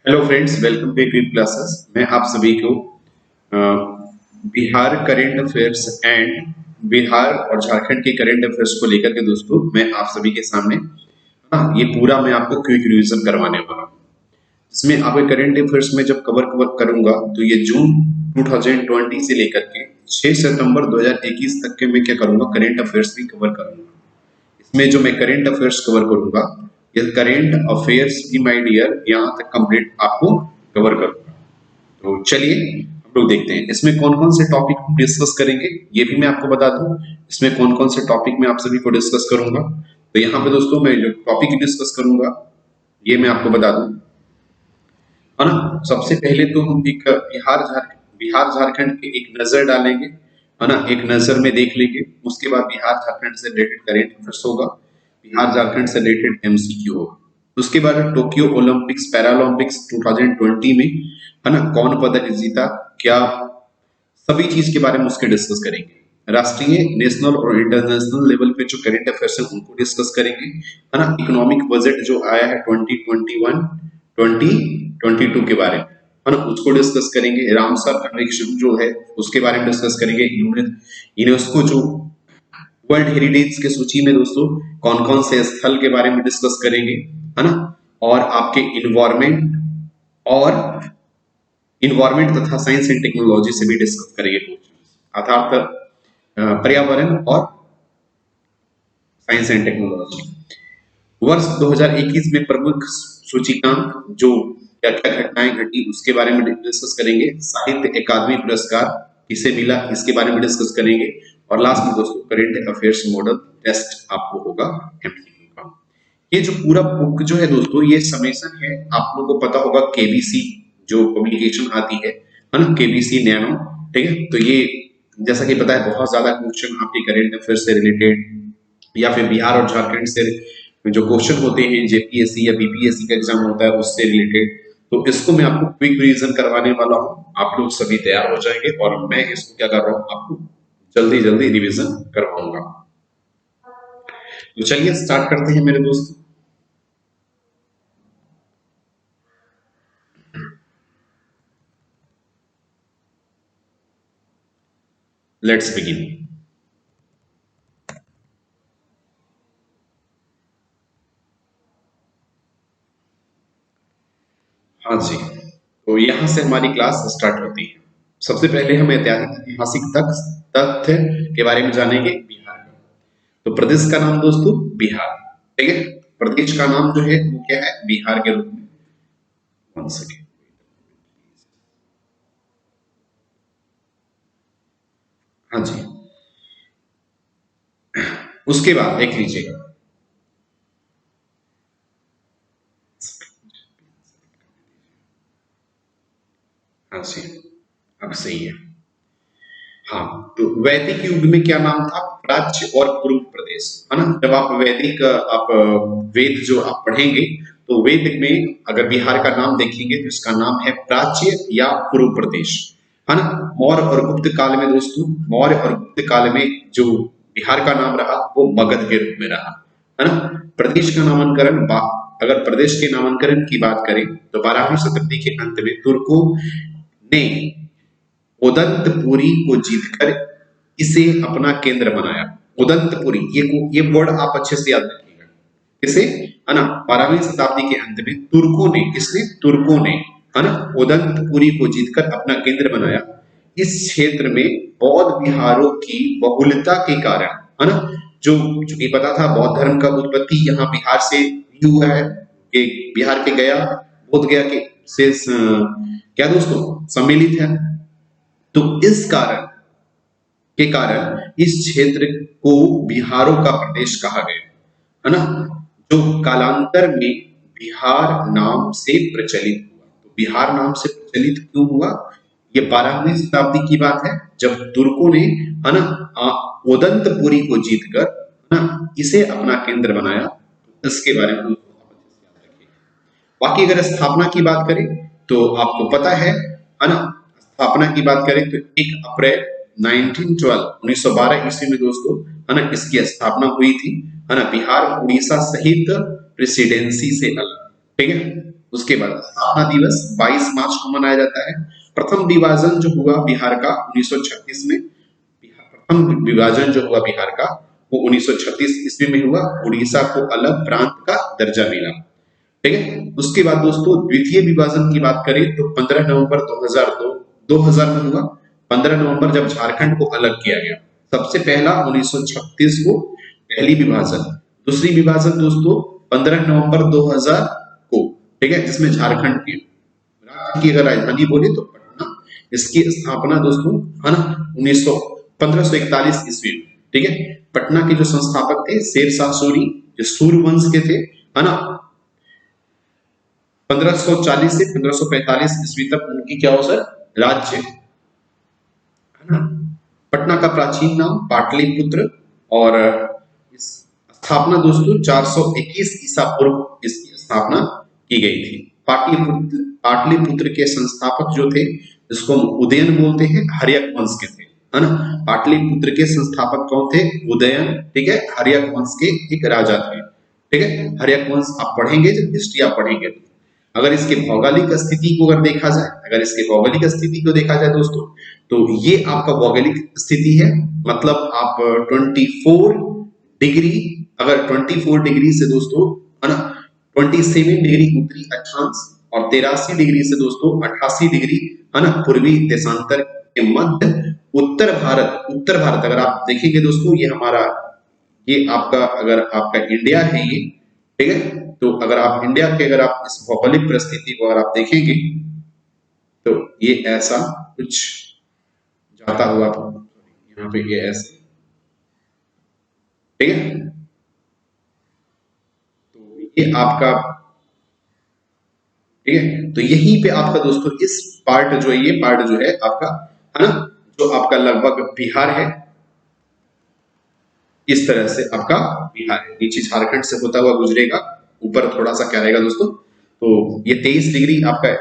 Hello friends, welcome to Quick Classes. मैं आप सभी को अ, Bihar current affairs and Bihar और झारखंड के करंट अफेयर्स को लेकर के दोस्तों मैं आप सभी के सामने ये पूरा मैं आपको क्विक रिवीजन करवाने वाला हूँ। इसमें आपके करंट अफेयर्स में जब कवर करूंगा तो ये जून 2020 से लेकर के 6 सितंबर 2021 तक के मैं क्या करूंगा, करंट अफेयर्स भी कवर करूंगा। इसमें जो मैं करंट अफेयर्स कवर करूंगा, ये करंट अफेयर्स भी माय डियर यहाँ तक कंप्लीट आपको कवर करूंगा। तो चलिए हम लोग देखते हैं इसमें कौन कौन से टॉपिक हम डिस्कस करेंगे। ये भी मैं आपको बता दूं इसमें कौन कौन से टॉपिक मैं आप सभी को डिस्कस करूंगा। तो यहाँ पे दोस्तों मैं जो टॉपिक डिस्कस करूंगा ये मैं आपको बता दूं, है ना। सबसे पहले तो हम एक बिहार झारखंड के एक नजर डालेंगे, है ना। एक नजर में देख लेंगे, उसके बाद बिहार झारखंड से रिलेटेड करंट अफेयर्स होगा, बिहार झारखंड से रिलेटेड एमसीक्यू होगा। उसके बाद टोक्यो ओलंपिक्स पैरालंपिक्स 2020 में, है ना, कौन पदक जीता, क्या, सभी चीज के बारे में उसके डिस्कस करेंगे। राष्ट्रीय, नेशनल और इंटरनेशनल लेवल पे जो करंट अफेयर्स है उनको डिस्कस करेंगे, है ना। इकोनॉमिक बजट जो आया है 2021 2022 के बारे में, है ना, उसको डिस्कस करेंगे। रामसर कन्वेंशन जो है उसके बारे में डिस्कस करेंगे। यूनेस्को जो वर्ल्ड हेरिटेज के सूची में दोस्तों कौन कौन से स्थल के बारे में डिस्कस करेंगे, है ना। और आपके और इन्वायरमेंट तथा साइंस एंड टेक्नोलॉजी से भी डिस्कस करेंगे, अर्थात पर्यावरण और साइंस एंड टेक्नोलॉजी। वर्ष 2021 में प्रमुख सूचकांक जो क्या क्या घटनाएं घटी उसके बारे में डिस्कस करेंगे। साहित्य अकादमी पुरस्कार किसे मिला इसके बारे में डिस्कस करेंगे। और लास्ट में दोस्तों करंट अफेयर्स मॉडल टेस्ट आपको होगा एमसीक्यू का। ये जो पूरा बुक जो है दोस्तों ये समेशन है, आप लोगों को पता होगा केबीसी जो पब्लिकेशन आती है ना, केबीसी नैनो, ठीक है। तो ये जैसा कि पता है बहुत ज्यादा क्वेश्चन आपके करंट अफेयर से रिलेटेड या फिर बिहार और झारखंड से जो क्वेश्चन होते हैं जेपीएससी या बीपीएससी का एग्जाम होता है उससे रिलेटेड, तो इसको मैं आपको क्विक रिवीजन करवाने वाला हूँ। आप लोग सभी तैयार हो जाएंगे और मैं इसको क्या कर रहा हूँ, आपको जल्दी जल्दी रिवीजन करवाऊंगा। तो चलिए स्टार्ट करते हैं मेरे दोस्त। Let's begin. हाँ जी, तो यहाँ से हमारी क्लास स्टार्ट होती है। सबसे पहले हम ऐतिहासिक तथ्य के बारे में जानेंगे बिहार का। तो प्रदेश का नाम दोस्तों बिहार, ठीक है। प्रदेश का नाम जो है वो क्या है, बिहार के रूप में। वन सेकेंड, हाँ जी। उसके बाद देख लीजिएगा, हाँ जी, अब सही है। हाँ, तो वैदिक युग में क्या नाम था, प्राच्य और पूर्व प्रदेश, है ना। जब आप वैदिक आप वेद जो आप पढ़ेंगे तो वेद में अगर बिहार का नाम देखेंगे तो इसका नाम है प्राच्य या पूर्व प्रदेश, है ना। मौर्य और गुप्त काल में दोस्तों, मौर्य और गुप्त काल में जो बिहार का नाम रहा वो मगध के रूप में रहा, है ना। प्रदेश का नामांकन, अगर प्रदेश के नामांकन की बात करें तो 12वीं शताब्दी के अंत में तुर्कों ने उदंतपुरी को जीतकर इसे अपना केंद्र बनाया। उदंतपुरी, ये वर्ड आप अच्छे से याद रखिएगा। इसे, है ना, 12वीं शताब्दी के अंत में तुर्कों ने, है ना, उदंतपुरी को जीतकर अपना केंद्र बनाया। इस क्षेत्र में बौद्ध विहारों की बहुलता के कारण, है ना, जो चूंकि पता था बौद्ध धर्म का उत्पत्ति यहाँ बिहार से ही हुआ है, कि बिहार के गया, बोध गया के से क्या दोस्तों सम्मिलित है। तो इस कारण इस क्षेत्र को बिहारों का प्रदेश कहा गया, है ना, जो कालांतर में बिहार नाम से प्रचलित हुआ। तो बिहार नाम से प्रचलित क्यों हुआ, ये 12वीं शताब्दी की बात है जब तुर्कों ने, है ना, उदंतपुरी को जीतकर, है ना, इसे अपना केंद्र बनाया। इसके बारे में बाकी अगर स्थापना की बात करें तो आपको पता है ना, स्थापना की बात करें तो 1 अप्रैल 1912 ईस्वी में दोस्तों, है ना, इसकी स्थापना हुई थी, है ना। बिहार उड़ीसा सहित प्रेसिडेंसी से अलग, ठीक है। उसके बाद स्थापना दिवस 22 मार्च को मनाया जाता है। प्रथम विभाजन जो हुआ बिहार का 1936 में, प्रथम विभाजन जो हुआ बिहार का वो 1936 ईस्वी में हुआ। उड़ीसा को अलग प्रांत का दर्जा मिला, ठीक है। उसके बाद दोस्तों द्वितीय विभाजन की बात करें तो 15 नवंबर 2000 में हुआ। 15 नवंबर जब झारखंड को अलग किया गया, सबसे पहला 1936 को पहली विभाजन। दूसरी विभाजन दोस्तों 15 नवंबर 2000 को, ठीक है, जिसमें झारखंड की राज्य की अगर राजधानी बोले तो पटना। इसकी स्थापना दोस्तों है ना 1541 ईस्वी में, ठीक है। पटना के जो संस्थापक थे शेरशाह सूरी, जो सूर्यवंश के थे, है ना। 1540 से 1545 ईस्वी तक उनकी क्या हो सर, राज्य, है ना। पटना का प्राचीन नाम पाटलिपुत्र, और इस स्थापना दोस्तों 421 ईसा पूर्व इसकी स्थापना की गई थी। पाटलिपुत्र के संस्थापक जो थे, जिसको हम उदयन बोलते हैं, हर्यक वंश के थे, है ना। पाटलिपुत्र के संस्थापक कौन थे, उदयन, ठीक है, हर्यक वंश के एक राजा थे, ठीक है। हर्यक वंश आप पढ़ेंगे जब हिस्ट्री आप पढ़ेंगे। अगर इसके भौगोलिक स्थिति को अगर देखा जाए, अगर इसके भौगोलिक स्थिति को देखा जाए दोस्तों, तो ये आपका भौगोलिक स्थिति है, मतलब आप 24 डिग्री, अगर 24 डिग्री से दोस्तों, है ना, 27 डिग्री उत्तरी अक्षांश और 83 डिग्री से दोस्तों 88 डिग्री, है ना, पूर्वी देशांतर के मध्य उत्तर भारत अगर आप देखेंगे दोस्तों, ये हमारा, ये आपका, अगर आपका इंडिया है ये, ठीक है। तो अगर आप इंडिया के, अगर आप इस भौगोलिक परिस्थिति को अगर आप देखेंगे तो ये ऐसा कुछ जाता हुआ, यहाँ पे ये ऐसे, ठीक है। तो ये आपका, ठीक है। तो यहीं पे आपका दोस्तों इस पार्ट जो है, ये पार्ट जो है आपका, है ना, जो आपका लगभग बिहार है, इस तरह से आपका बिहार है। नीचे झारखंड से होता हुआ गुजरेगा, ऊपर थोड़ा सा क्या रहेगा दोस्तों, तो ये 23 डिग्री आपका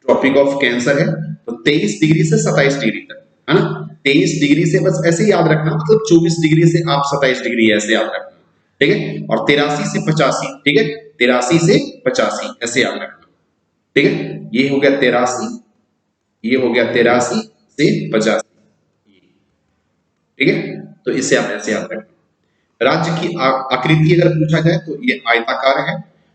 ट्रॉपिक ऑफ कैंसर है, तो 23 डिग्री से 27 डिग्री तक, है ना। 23 डिग्री से बस ऐसे ही याद रखना, मतलब 24 डिग्री से आप 27 डिग्री ऐसे याद रखना, ठीक है। और 83 से 85, ठीक है, 83 से 85 ऐसे याद रखना, ठीक है। ये हो गया 83, ये हो गया 83 से 85, ठीक है। तो इसे आप ऐसे याद रखना। राज्य की आकृति अगर पूछा जाए तो ये आयताकार है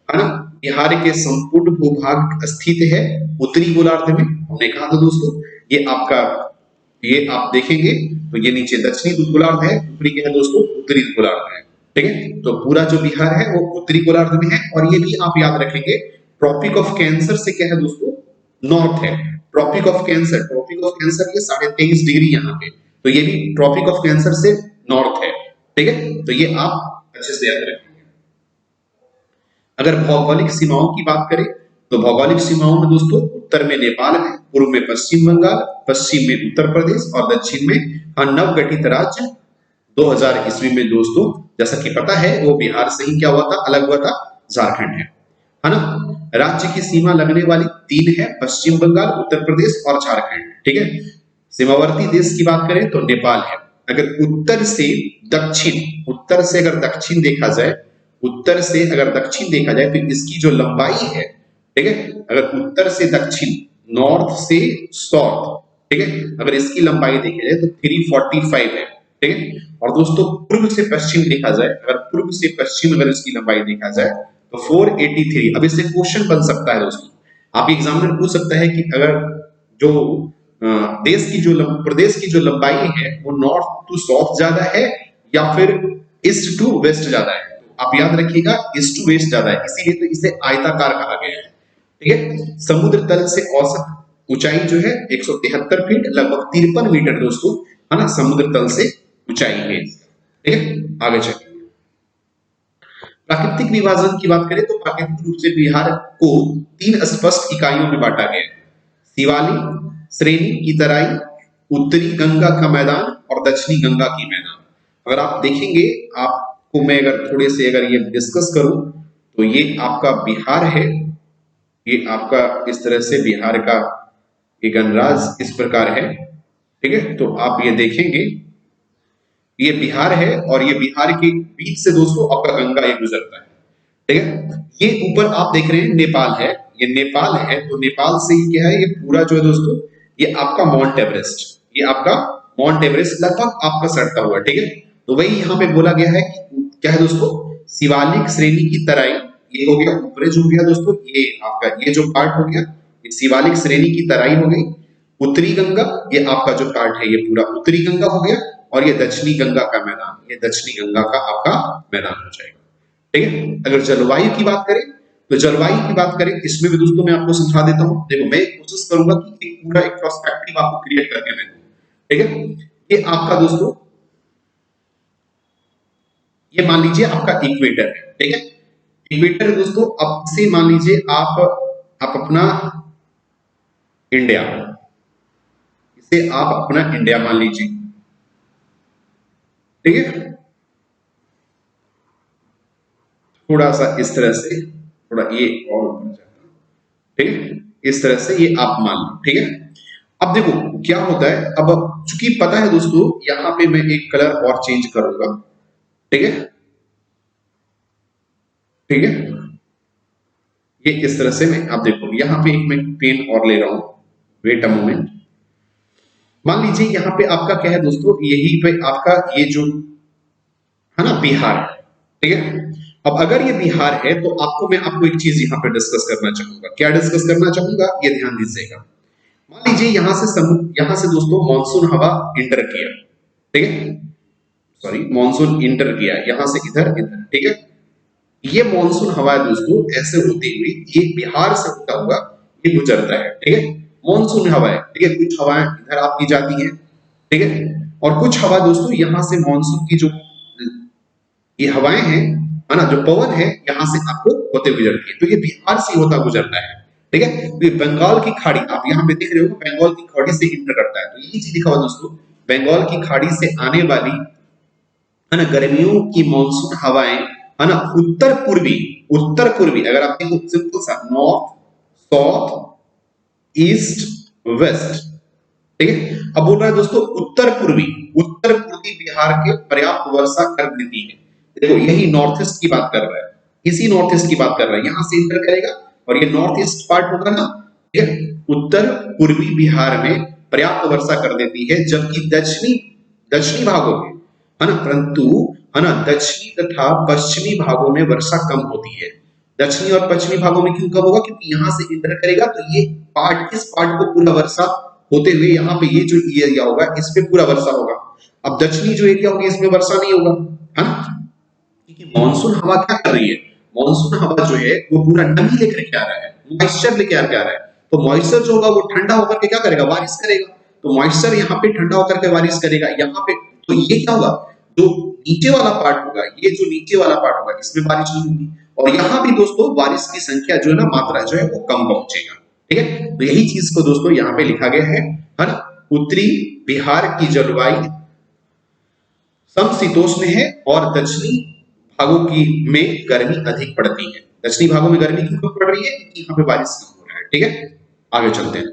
ना। बिहार के संपूर्ण भूभाग स्थित है उत्तरी गोलार्ध में, हमने कहा था दोस्तों। ये आपका, ये आप देखेंगे तो ये नीचे दक्षिणी गोलार्ध है, ऊपरी क्या है दोस्तों, उत्तरी गोलार्ध है, ठीक है। तो पूरा जो बिहार है वो उत्तरी गोलार्ध में है। और ये भी आप याद रखेंगे, ट्रॉपिक ऑफ कैंसर से क्या है दोस्तों, नॉर्थ है। ट्रॉपिक ऑफ कैंसर ये 23.5 डिग्री यहाँ पे, तो ये भी ट्रॉपिक ऑफ कैंसर से नॉर्थ है, ठीक है। तो ये आप अच्छे से याद रखेंगे। अगर भौगोलिक सीमाओं की बात करें तो भौगोलिक सीमाओं में दोस्तों उत्तर में नेपाल है, पूर्व में पश्चिम बंगाल, पश्चिम में उत्तर प्रदेश और दक्षिण में नवगठित राज्य 2000 ईस्वी में दोस्तों, जैसा कि पता है वो बिहार से ही क्या हुआ था, अलग हुआ था, झारखंड है ना। राज्य की सीमा लगने वाली 3 है, पश्चिम बंगाल, उत्तर प्रदेश और झारखंड, ठीक है। सीमावर्ती देश की बात करें तो नेपाल है। अगर उत्तर से दक्षिण, उत्तर से अगर दक्षिण देखा जाए, उत्तर से अगर दक्षिण देखा जाए तो इसकी जो लंबाई है, ठीक है, अगर उत्तर से दक्षिण, नॉर्थ से साउथ, ठीक है, अगर इसकी लंबाई देखी जाए तो 345 है, ठीक है। और दोस्तों पूर्व से पश्चिम देखा जाए, अगर पूर्व से पश्चिम अगर इसकी लंबाई देखा जाए तो 483। अब इससे क्वेश्चन बन सकता है दोस्तों, आप एग्जामिनर पूछ सकता है कि अगर जो देश की जो प्रदेश की जो लंबाई है वो नॉर्थ टू साउथ ज्यादा है या फिर ईस्ट टू वेस्ट ज्यादा है, तो आप याद रखिएगा ईस्ट टू वेस्ट ज्यादा है, इसीलिए तो इसे आयताकार कहा गया है, ठीक है। समुद्र तल से औसत ऊंचाई जो है 173 फीट, लगभग 53 मीटर दोस्तों, है ना, समुद्र तल से ऊंचाई है, ठीक है। आगे चलिए, प्राकृतिक विभाजन की बात करें तो प्राकृतिक रूप से बिहार को 3 स्पष्ट इकाइयों में बांटा गया है, शिवालिक श्रेणी की तराई, उत्तरी गंगा का मैदान और दक्षिणी गंगा की मैदान। अगर आप देखेंगे, आपको मैं अगर थोड़े से अगर ये डिस्कस करूं तो ये आपका बिहार है, ये आपका इस तरह से बिहार का ये गणराज इस प्रकार है, ठीक है। तो आप ये देखेंगे ये बिहार है और ये बिहार के बीच से दोस्तों आपका गंगा ये गुजरता है, ठीक है। ये ऊपर आप देख रहे हैं नेपाल है, ये नेपाल है, तो नेपाल से ही क्या है, ये पूरा जो है दोस्तों, ये आपका माउंट एवरेस्ट, ये आपका माउंट एवरेस्ट लगभग आपका सटता हुआ, ठीक है। तो वही यहाँ पे बोला गया है कि क्या है दोस्तों, शिवालिक श्रेणी की तराई, ये हो गया ऊपरेज हो गया दोस्तों, ये आपका ये जो पार्ट हो गया, ये शिवालिक श्रेणी की तराई हो गई। उत्तरी गंगा, ये आपका जो पार्ट है, ये पूरा उत्तरी गंगा हो गया, और ये दक्षिणी गंगा का मैदान, ये दक्षिणी गंगा का आपका मैदान हो जाएगा, ठीक है। अगर जलवायु की बात करें, तो जलवायु की बात करें, इसमें भी दोस्तों मैं आपको समझा देता हूं। देखो, मैं कोशिश करूंगा कि एक पूरा एक पर्सपेक्टिव आपको क्रिएट करके मैं दूं, ठीक है। ये आपका दोस्तों, ये मान लीजिए आपका इक्वेटर है, ठीक है। इक्वेटर है दोस्तों, अब से मान लीजिए आप अपना इंडिया, इसे आप अपना इंडिया मान लीजिए, ठीक है। थोड़ा सा इस तरह से, थोड़ा ये और ऊपर जाता, ठीक है, इस तरह से ये आप मान लो, ठीक है। अब देखो क्या होता है, अब चूंकि पता है दोस्तों, यहां पे मैं एक कलर और चेंज करूंगा, ठीक है, ठीक है। ये इस तरह से मैं, आप देखो यहां पे एक मैं पेन और ले रहा हूं, वेट अ मोमेंट। मान लीजिए यहां पे आपका क्या है दोस्तों, यही पे आपका ये जो है ना बिहार, ठीक है। अब अगर ये बिहार है, तो मैं आपको एक चीज यहाँ पे डिस्कस करना चाहूंगा। क्या डिस्कस करना चाहूंगा, ये ध्यान दीजिएगा। मान लीजिए यहां से दोस्तों मानसून हवा इंटर किया, ठीक है, सॉरी मानसून इंटर किया यहां से इधर इधर, ठीक है। ये मानसून हवा है दोस्तों, ऐसे होती हुई ये बिहार से होता हुआ ये गुजरता है, ठीक है। मानसून हवा है, ठीक है, कुछ हवाएं इधर आपकी जाती हैं, ठीक है, और कुछ हवा दोस्तों यहाँ से मानसून की जो ये हवाएं हैं, है ना, जो पवन है यहाँ से आपको होते गुजरती है, तो ये बिहार से होता गुजरता है, ठीक है। तो ये बंगाल की खाड़ी आप यहाँ पे देख रहे हो, बंगाल की खाड़ी से इंटर करता है, तो यही चीज लिखा हुआ दोस्तों, बंगाल की खाड़ी से आने वाली, है ना, गर्मियों की मानसून हवाएं, है ना, उत्तर पूर्वी अगर आप देखो सिंपल सा, नॉर्थ साउथ ईस्ट वेस्ट, ठीक है। अब बोल रहा है दोस्तों उत्तर पूर्वी बिहार के पर्याप्त वर्षा कर देती है। देखो यही नॉर्थ ईस्ट की बात कर रहा है, इसी नॉर्थ ईस्ट की बात कर रहा है, यहां से इंटर करेगा और ये नॉर्थ ईस्ट पार्ट होगा ना, ठीक है। उत्तर पूर्वी बिहार में पर्याप्त वर्षा कर देती है, जबकि दक्षिणी दक्षिणी भागों में, है ना, परंतु, है ना, दक्षिणी तथा पश्चिमी भागों में वर्षा कम होती है। दक्षिणी और पश्चिमी भागों में क्यों कम होगा, क्योंकि यहां से इंटर करेगा, तो ये पार्ट, इस पार्ट को पूरा वर्षा होते हुए यहाँ पे ये जो एरिया होगा इस पे पूरा वर्षा होगा। अब दक्षिणी जो एरिया होगी इसमें वर्षा नहीं होगा, है ना, क्योंकि मानसून हवा क्या कर रही है, मानसून हवा जो है वो पूरा नमी लेकर के आ रहा है, मॉइस्चर लेके आ रहा है। तो मॉइस्चर जो होगा वो ठंडा होकर के क्या करेगा, बारिश करेगा। तो मॉइस्चर यहाँ पे ठंडा होकर के बारिश करेगा यहाँ पे, तो ये क्या होगा, जो नीचे वाला पार्ट होगा, ये जो नीचे वाला पार्ट होगा इसमें बारिश नहीं होगी, और यहाँ भी दोस्तों बारिश की संख्या जो है ना, मात्रा जो है वो कम पहुंचेगा, ठीक है। तो यही चीज को दोस्तों यहाँ पे लिखा गया है ना। उत्तरी बिहार की जलवायु समशीतोष्ण है और दक्षिणी भागों की में गर्मी अधिक पड़ती है। दक्षिणी भागों में गर्मी क्यों पड़ रही है, क्योंकि यहाँ पे बारिश कम हो रहा है, ठीक है। आगे चलते हैं।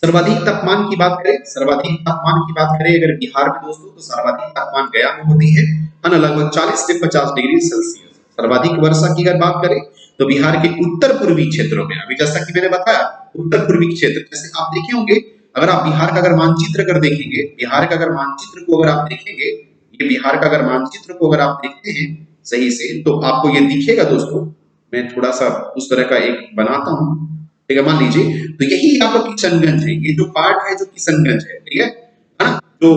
सर्वाधिक तापमान की बात करें, सर्वाधिक तापमान की बात करें अगर बिहार में दोस्तों, तो सर्वाधिक तापमान गया में होती है ना, लगभग 40 से 50 डिग्री सेल्सियस। सर्वाधिक वर्षा की अगर बात करें, तो बिहार के उत्तर पूर्वी क्षेत्रों में, अभी जैसा कि मैंने बताया उत्तर पूर्वी क्षेत्र, जैसे आप देखे होंगे, अगर आप बिहार का अगर मानचित्र अगर देखेंगे, बिहार का अगर मानचित्र को अगर आप देखेंगे, ये बिहार का अगर मानचित्र को अगर आप देखते हैं सही से, तो आपको ये दिखेगा दोस्तों। मैं थोड़ा सा उस तरह का एक बनाता हूं, ठीक है। मान लीजिए तो यही आपका किशनगंज है, ये जो पार्ट है जो किशनगंज है, ठीक है ना, तो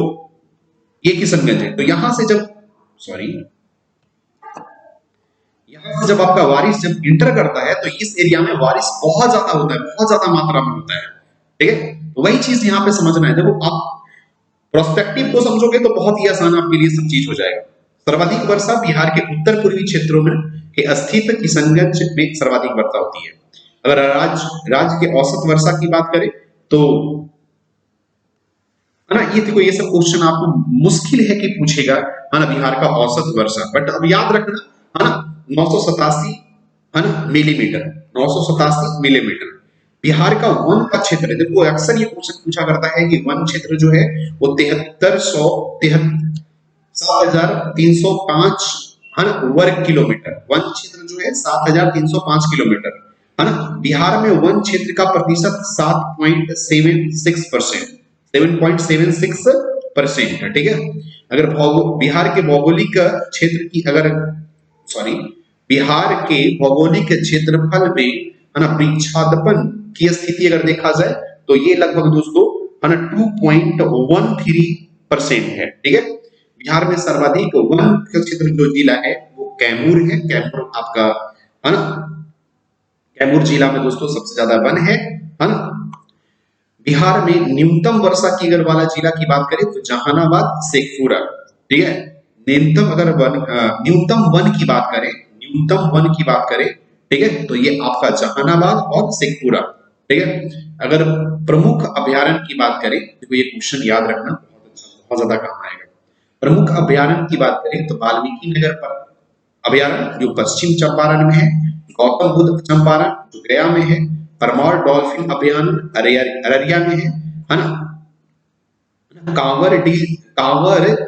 ये किशनगंज है। तो यहां से जब, सॉरी, यहां से जब आपका बारिश जब इंटर करता है, तो इस एरिया में बारिश बहुत ज्यादा होता है, बहुत ज्यादा मात्रा में होता है, ठीक है। तो वही चीज यहाँ पे समझना है। देखो आप प्रोस्पेक्टिव को समझोगे तो बहुत ही आसान आपके लिए सब चीज हो जाएगा। सर्वाधिक वर्षा बिहार के उत्तर पूर्वी क्षेत्रों में के स्थित किशनगंज में सर्वाधिक वर्षा होती है। अगर राज्य के औसत वर्षा की बात करें, तो है ना, ये देखो ये सब क्वेश्चन आपको मुश्किल है कि पूछेगा, है ना, बिहार का औसत वर्षा, बट अब याद रखना, है ना, 987, है ना, मिलीमीटर, 987 मिलीमीटर बिहार का वन का क्षेत्र है। देखो अक्सर ये क्वेश्चन पूछा करता है कि वन क्षेत्र जो है वो 7305 है ना वर्ग वन क्षेत्र जो है 7305 किलोमीटर, है ना। बिहार में वन क्षेत्र का प्रतिशत 7.76%, 7.76% है, ठीक है। अगर बिहार के भौगोलिक क्षेत्र की अगर बिहार के भौगोलिक क्षेत्रफल में, है ना, वृक्षारोपण की स्थिति अगर देखा जाए तो ये लगभग दोस्तों, है ना, 2.13% है, ठीक है। बिहार में सर्वाधिक वन क्षेत्र जो जिला है वो कैमूर है। कैमूर आपका, है ना, कैमूर जिला में दोस्तों सबसे ज्यादा वन है ना। बिहार में न्यूनतम वर्षा की अगर वाला जिला की बात करें तो जहानाबाद, शेखपुरा, ठीक है। न्यूनतम अगर न्यूनतम वन की बात करें, न्यूनतम वन की बात करें, ठीक है, तो ये आपका जहानाबाद और शेखपुरा, ठीक है। अगर प्रमुख अभयारण्य की बात करें तो ये क्वेश्चन याद रखना बहुत ज्यादा काम आएगा। प्रमुख अभयारण्य की बात करें तो वाल्मीकि नगर पर अभयारण्य जो पश्चिम चंपारण में है, गौतम बुद्ध चंपारण जो गया में है, परमार डॉल्फिन अभयारण्य अररिया में है ना। कांवर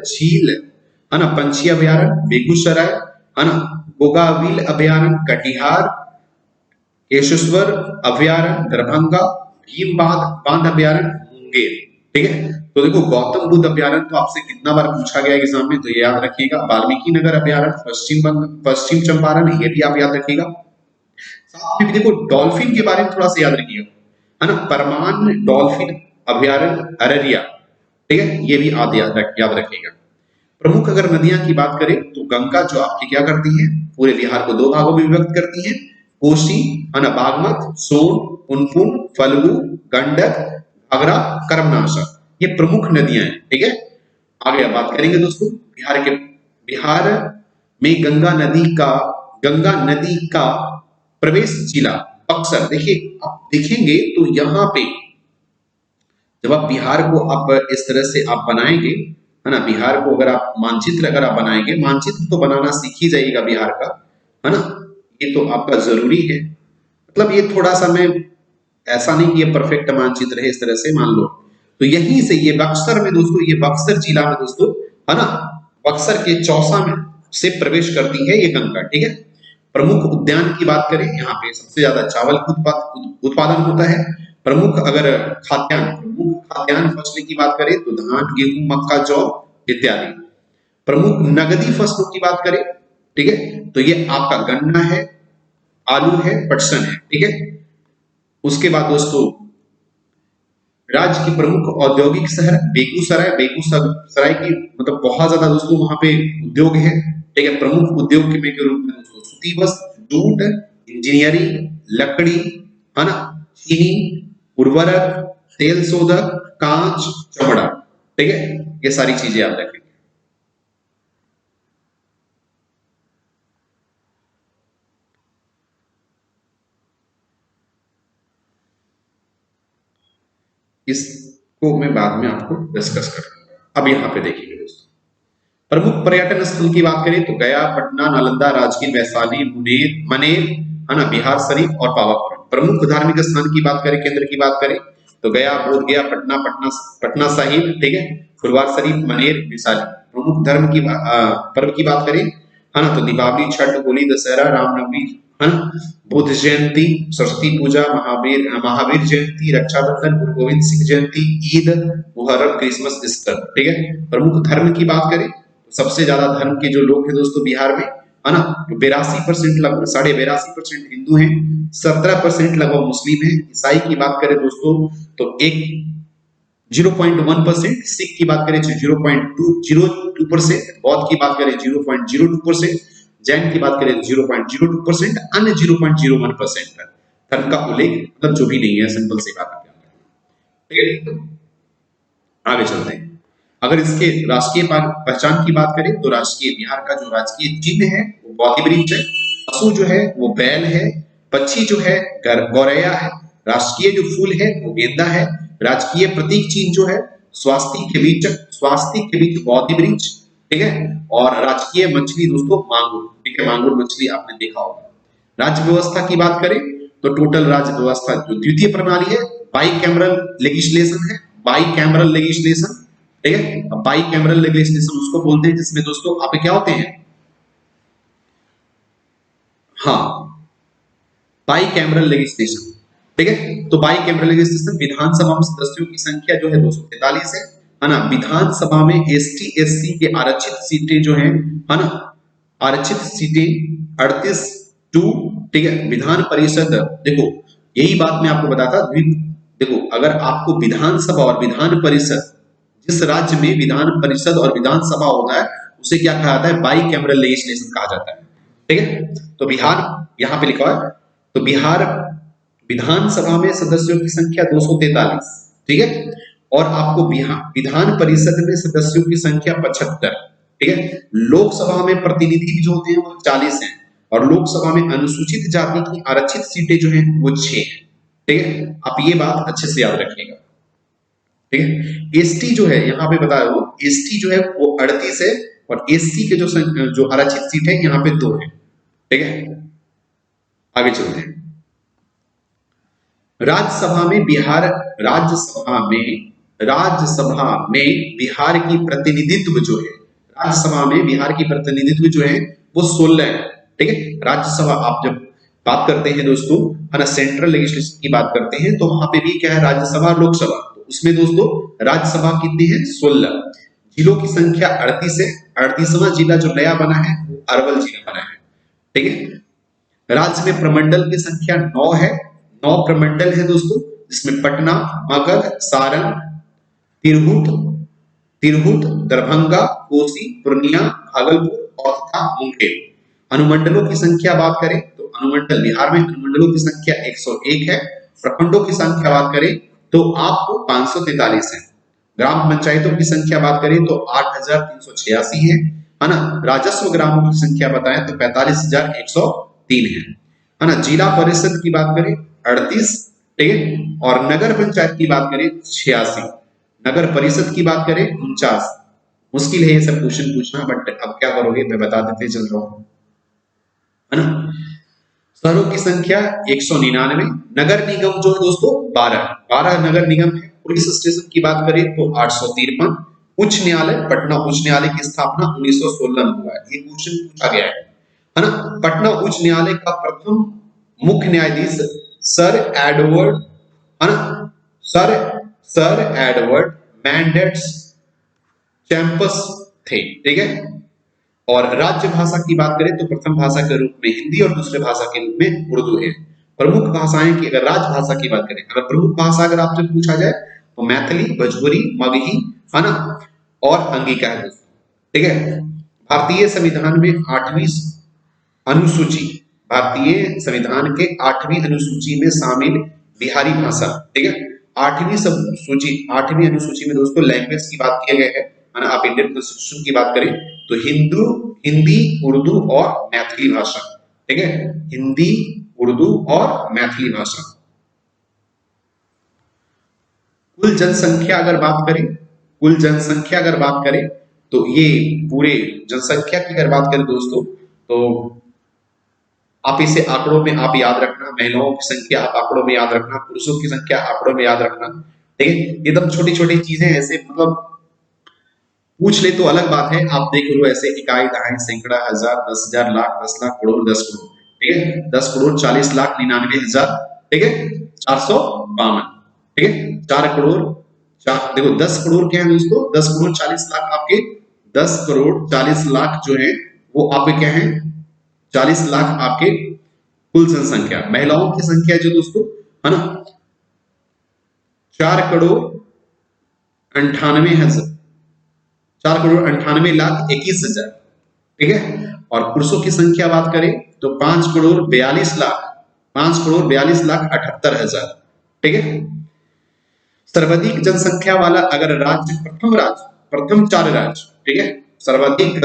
झील, है ना, पंछी अभयारण्य बेगूसराय, है ना। गोगाविल अभयारण्य कटिहार, केशेश्वर अभयारण्य दरभंगा, भीम बांध अभयारण्य मुंगेर, ठीक है। तो देखो गौतम बुद्ध अभयारण्य तो आपसे कितना बार पूछा गया एग्जाम में, तो ये याद रखिएगा। वाल्मीकि नगर अभयारण्य पश्चिम चंपारण, ये भी आप याद रखिएगा। साथ में देखो डॉल्फिन के बारे में थोड़ा सा याद रखिएगा, है ना। परमान डॉल्फिन अभयारण्य अररिया, ठीक है, ये भी याद रखिएगा। प्रमुख अगर नदियां की बात करें तो गंगा जो आपकी क्या करती है, पूरे बिहार को 2 भागों में विभक्त करती है। कोसी, है ना, बागमत, सोन, पुनपुन, फल्गु, गंडक, घाघरा, कर्मनाशा, ये प्रमुख नदियां हैं, ठीक है। आगे बात करेंगे दोस्तों बिहार में गंगा नदी का प्रवेश जिला बक्सर। देखिए आप देखेंगे तो यहाँ पे जब आप बिहार को आप इस तरह से आप बनाएंगे, है ना, बिहार को अगर आप मानचित्र बनाएंगे, मानचित्र तो बनाना सीख ही जाइएगा बिहार का, है ना, ये तो आपका जरूरी है। मतलब ये थोड़ा सा मैं ऐसा नहीं कि ये परफेक्ट मानचित्र है, इस तरह से मान लो। तो यहीं से ये बक्सर में दोस्तों, ये बक्सर जिला में दोस्तों, है ना, बक्सर के चौसा में से प्रवेश करती है ये गंगा, ठीक है। प्रमुख उद्यान की बात करें, यहाँ पे सबसे ज्यादा चावल उत्पादन होता है। प्रमुख अगर खाद्यान्न फसलों की बात करें तो धान, गेहूं, मक्का, जौ इत्यादि। प्रमुख नगदी फसलों की बात करें, ठीक है, तो ये आपका गन्ना है, आलू है, पटसन है, ठीक है। उसके बाद दोस्तों राज्य की प्रमुख औद्योगिक शहर बेगूसराय की मतलब बहुत ज्यादा दोस्तों वहां पे उद्योग है, ठीक है। प्रमुख उद्योग के रूप में दोस्तों सूती वस्त्र, जूट, इंजीनियरिंग, लकड़ी, है ना, चीनी, उर्वरक, तेल शोधक, कांच, चमड़ा, ठीक है, ये सारी चीजें याद रखेंगे। इसको मैं बाद में आपको डिस्कस करूंगा। अब यहाँ पे देखिए दोस्तों प्रमुख पर्यटन स्थल की बात करें तो गया, पटना, नालंदा, राजगीर, वैशाली, मनेर, है ना, बिहार शरीफ और पावापुरी। प्रमुख धार्मिक स्थान की बात करें, केंद्र की बात करें तो गया, बोध गया, पटना साहिब, ठीक है, फुलवार शरीफ, मनेर, वैशाली। प्रमुख धर्म की पर्व की बात करें, है ना, तो दीपावली, छठ, होली, दशहरा, रामनवमी, है ना, बुद्ध जयंती, सरस्वती पूजा, महावीर जयंती, रक्षाबंधन, गुरु गोविंद सिंह जयंती, ईद, मुहर्रम, क्रिसमस, ईस्टर, ठीक है। प्रमुख धर्म की बात करें तो सबसे ज्यादा धर्म के जो लोग हैं दोस्तों बिहार में, है ना, 82% लगभग 82.5% हिंदू हैं, 17% लगभग मुस्लिम है। ईसाई की बात करें दोस्तों तो 0.1%, सिख की बात करें 0.02%, बौद्ध की बात करें 0.02%, जैन की बात करें 0.02%, अन्य 0.01% धर्म का उल्लेख मतलब जो भी नहीं है, सिंपल सी बात है, ठीक है। आगे चलते हैं। अगर इसके राष्ट्रीय पहचान की बात करें तो बिहार का जो राजकीय चिन्ह है वो बौद्ध वृक्ष है, पशु जो है वो बैल है, पक्षी जो है गौरैया है, राष्ट्रीय जो फूल है वो गेंदा है, राजकीय प्रतीक चिन्ह जो है स्वास्तिक के बीच बौद्ध वृक्ष, ठीक है, और राजकीय मछली दोस्तों मांगुर, ठीक है, मांगुर मछली आपने देखा होगा। राज्य व्यवस्था की बात करें तो टोटल राज्य व्यवस्था जो द्वितीय प्रणाली है बाइकैमरल लेजिस्लेशन है, बाइकैमरल लेजिस्लेशन, ठीक है। बाइकैमरल लेजिस्लेशन उसको बोलते हैं जिसमें दोस्तों आप क्या होते हैं, हाँ, बाई कैमरल लेजिस्लेशन, ठीक है। तो बाई कैमरल लेजिस्लेशन, विधानसभा में सदस्यों की संख्या जो है 243 है ना। विधानसभा में एसटी एससी के आरक्षित सीटें जो है ना, आरक्षित सीटें 38 टू, ठीक है। विधान परिषद, देखो यही बात मैं आपको बताता, देखो अगर आपको विधानसभा और विधान परिषद, जिस राज्य में विधान परिषद और विधानसभा होता है उसे क्या कहा जाता है, बाई कैमरल लेजिस्लेशन कहा जाता है, ठीक है। तो बिहार यहां पे लिखा है, तो बिहार विधानसभा में सदस्यों की संख्या 243, ठीक है। और आपको बिहार विधान परिषद में सदस्यों की संख्या 75, ठीक है। लोकसभा में प्रतिनिधि जो होते हैं वो 40 हैं, और लोकसभा में अनुसूचित जाति की आरक्षित सीटें जो हैं वो 6 हैं, ठीक है। आप ये बात अच्छे से याद रखिएगा, ठीक है। एसटी जो है यहाँ पे बता रहा हूं, एसटी जो है वो 38 है, और एससी के जो आरक्षित सीट है यहाँ पे 2 है, ठीक है। आगे चलते हैं। राज्यसभा में बिहार, राज्यसभा में बिहार की प्रतिनिधित्व जो है, राज्यसभा में बिहार की प्रतिनिधित्व जो है वो 16 है, ठीक है। राज्यसभा आप जब बात करते हैं दोस्तों, है ना, सेंट्रल लेजिस्लेशन की बात करते हैं, तो वहां पे भी क्या है, राज्यसभा लोकसभा, तो उसमें दोस्तों राज्यसभा कितनी है, 16। जिलों की संख्या 38 है। 38वां जिला जो नया बना है वो अरवल जिला बना है, ठीक है। राज्य में प्रमंडल की संख्या 9 है, 9 प्रमंडल है दोस्तों, जिसमें पटना, मगध, सारण, तिरहुत, दरभंगा, कोसी, पूर्णिया, भागलपुर और तथा मुंगेर। अनुमंडलों की संख्या बात करें तो अनुमंडल, बिहार में अनुमंडलों की संख्या 101 है। प्रखंडों की संख्या बात करें तो आपको 543 है। ग्राम पंचायतों की संख्या बात करें तो 8386 है ना। राजस्व ग्रामों की संख्या बताएं तो 45103 है ना। जिला परिषद की बात करें 38, ठीक है। और नगर पंचायत की बात करें 86, नगर परिषद की बात करें 49। मुश्किल है ये सब क्वेश्चन पूछना, बट अब क्या करोगे, मैं बता देते चल रहा हूं, है ना। शहरों की संख्या 199, नगर निगम जो है दोस्तों 12 नगर निगम है। पुलिस स्टेशन की बात करें तो 853। उच्च न्यायालय, पटना उच्च न्यायालय की स्थापना 1916 में हुआ है, ये क्वेश्चन पूछा गया है ना। पटना उच्च न्यायालय का प्रथम मुख्य न्यायाधीश सर एडवर्ड, है ना, सर सर एडवर्ड मैंडेट्स चैंपस थे, ठीक है। और राज्य भाषा की बात करें तो प्रथम भाषा के रूप में हिंदी और दूसरे भाषा के रूप में उर्दू है। प्रमुख भाषाएं की अगर राजभाषा की बात करें, अगर प्रमुख भाषा अगर आपसे पूछा जाए तो मैथिली, भोजपुरी, मगही, है ना, और अंगिका है दोस्तों, ठीक है। भारतीय संविधान में 8वीं अनुसूची, भारतीय संविधान के 8वीं अनुसूची में शामिल बिहारी भाषा, ठीक है। 8वीं अनुसूची में दोस्तों लैंग्वेज की बात किया गया है ना। आप इंडियन कॉन्स्टिट्यूशन की बात करें तो हिंदी, उर्दू और मैथिली भाषा, ठीक है। हिंदी, उर्दू और मैथिली भाषा। कुल जनसंख्या अगर बात करें, कुल जनसंख्या अगर बात करें तो ये पूरे जनसंख्या की अगर बात करें दोस्तों, तो आप इसे आंकड़ों में आप याद रखना, महिलाओं की संख्या आप आंकड़ों में याद रखना, पुरुषों की संख्या आंकड़ों में याद रखना, ठीक है। एकदम छोटी छोटी चीजें ऐसे मतलब पूछ ले तो अलग बात है, आप देख लो ऐसे इकाई, दहाई, सैकड़ा, हजार, 10,000, लाख, 10 लाख, करोड़, 10 करोड़, ठीक है। 10 करोड़ 40 लाख 99,000, ठीक है, 452, ठीक है। 4 करोड़, देखो 10 करोड़ क्या है दोस्तों, 10 करोड़ 40 लाख आपके, 10 करोड़ 40 लाख जो है वो आपके क्या है, 40 लाख आपके कुल जनसंख्या। महिलाओं की संख्या जो दोस्तों, है ना, 4 करोड़ 98,000, 4 करोड़ 98,21,000, ठीक है। और पुरुषों की संख्या बात करें तो 5 करोड़ 42 लाख, 5 करोड़ 42 लाख 78,000, ठीक है। सर्वाधिक जनसंख्या वाला अगर राज्य, प्रथम 4 राज्य, ठीक है, सर्वाधिक